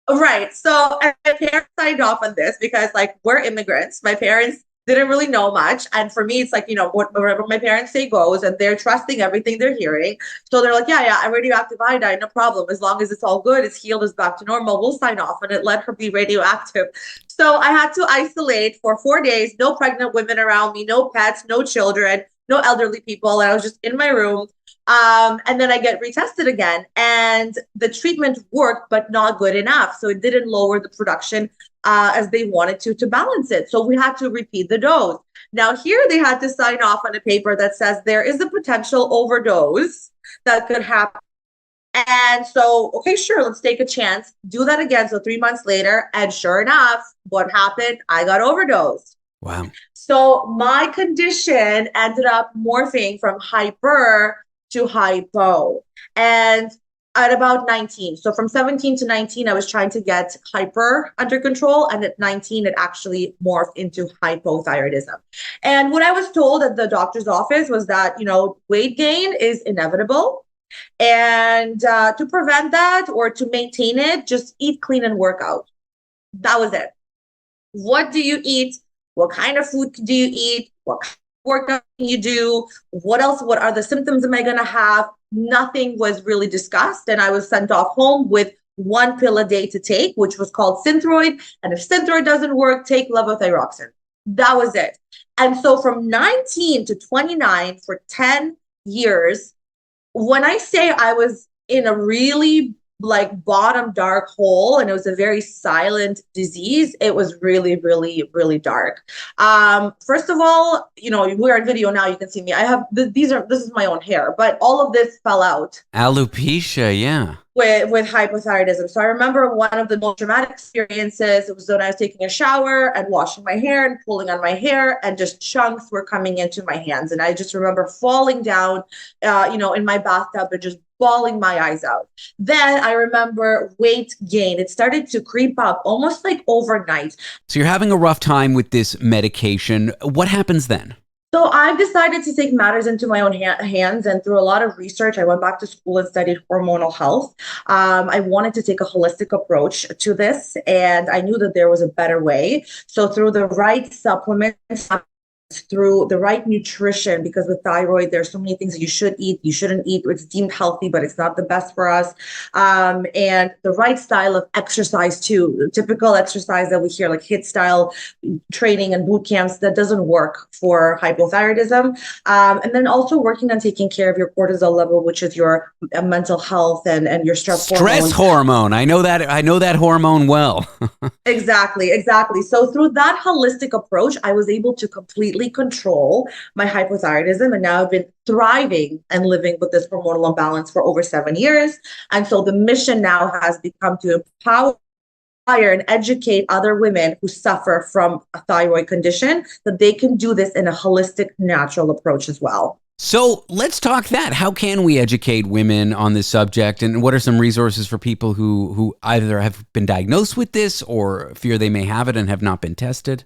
Right. So my parents signed off on this because, we're immigrants. My parents didn't really know much. And for me, it's like, whatever my parents say goes, and they're trusting everything they're hearing. So they're like, yeah, radioactive iodine, no problem. As long as it's all good, it's healed, it's back to normal, we'll sign off. And it let her be radioactive. So I had to isolate for 4 days, no pregnant women around me, no pets, no children, no elderly people. And I was just in my room. And then I get retested again, and the treatment worked, but not good enough. So it didn't lower the production as they wanted to balance it. So we had to repeat the dose. Now here they had to sign off on a paper that says there is a potential overdose that could happen. And so, okay, sure, let's take a chance. Do that again. So 3 months later, and sure enough, what happened? I got overdosed. Wow. So my condition ended up morphing from hyper to hypo. And at about 19, so from 17 to 19, I was trying to get hyper under control. And at 19, it actually morphed into hypothyroidism. And what I was told at the doctor's office was that, weight gain is inevitable. And to prevent that or to maintain it, just eat clean and work out. That was it. What do you eat? What kind of food do you eat? What kind of workout can you do? What else? What are the symptoms am I going to have? Nothing was really discussed. And I was sent off home with 1 pill a day to take, which was called Synthroid. And if Synthroid doesn't work, take levothyroxine. That was it. And so from 19 to 29 for 10 years, when I say I was in a really bottom dark hole, and it was a very silent disease, it was really, really, really dark. First of all, we're on video now, you can see me. I have, this is my own hair, but all of this fell out. Alopecia, yeah. with hypothyroidism. So I remember one of the most traumatic experiences, it was when I was taking a shower and washing my hair and pulling on my hair, and just chunks were coming into my hands. And I just remember falling down, in my bathtub and just bawling my eyes out. Then I remember weight gain. It started to creep up almost like overnight. So you're having a rough time with this medication. What happens then? So I've decided to take matters into my own hands, and through a lot of research, I went back to school and studied hormonal health. I wanted to take a holistic approach to this, and I knew that there was a better way. So through the right supplements, through the right nutrition, because with thyroid, there's so many things that you should eat, you shouldn't eat. It's deemed healthy, but it's not the best for us. And the right style of exercise too. The typical exercise that we hear, like HIIT style training and boot camps, that doesn't work for hypothyroidism. And then also working on taking care of your cortisol level, which is your mental health and your stress hormone. I know that hormone well. Exactly. So through that holistic approach, I was able to completely control my hypothyroidism, and now I've been thriving and living with this hormonal imbalance for over 7 years. And so the mission now has become to empower and educate other women who suffer from a thyroid condition, that they can do this in a holistic, natural approach as well. So let's talk that. How can we educate women on this subject? And what are some resources for people who either have been diagnosed with this or fear they may have it and have not been tested?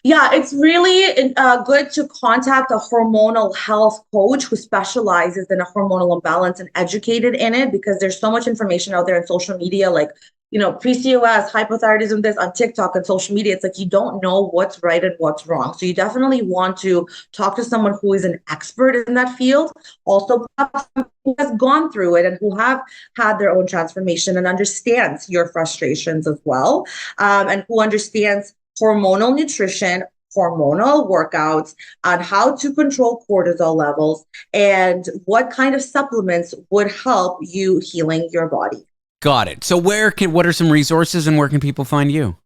Yeah, it's really good to contact a hormonal health coach who specializes in a hormonal imbalance and educated in it, because there's so much information out there in social media, like, PCOS, hypothyroidism, this on TikTok and social media. It's like you don't know what's right and what's wrong. So you definitely want to talk to someone who is an expert in that field, also who has gone through it and who have had their own transformation and understands your frustrations as well, and who understands hormonal nutrition, hormonal workouts, on how to control cortisol levels, and what kind of supplements would help you healing your body. Got it. So what are some resources and where can people find you?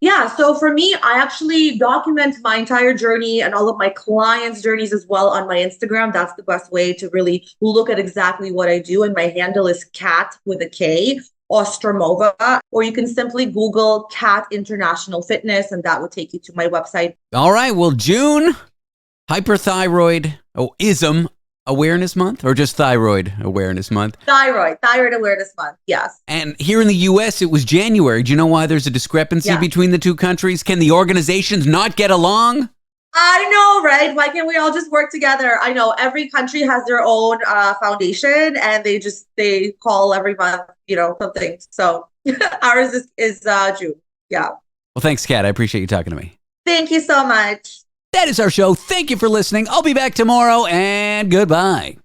Yeah, so for me, I actually document my entire journey and all of my clients' journeys as well on my Instagram. That's the best way to really look at exactly what I do. And my handle is Kat with a K, Ostroumova, or you can simply Google Kat International Fitness, and that will take you to my website. All right. Well, June, Hyperthyroidism Awareness Month, or just Thyroid Awareness Month? Thyroid Awareness Month, yes. And here in the U.S., it was January. Do you know why there's a discrepancy between the two countries? Can the organizations not get along? I know, right? Why can't we all just work together? I know every country has their own foundation, and they call every month, something. So ours is June. Yeah. Well, thanks, Kat. I appreciate you talking to me. Thank you so much. That is our show. Thank you for listening. I'll be back tomorrow, and goodbye.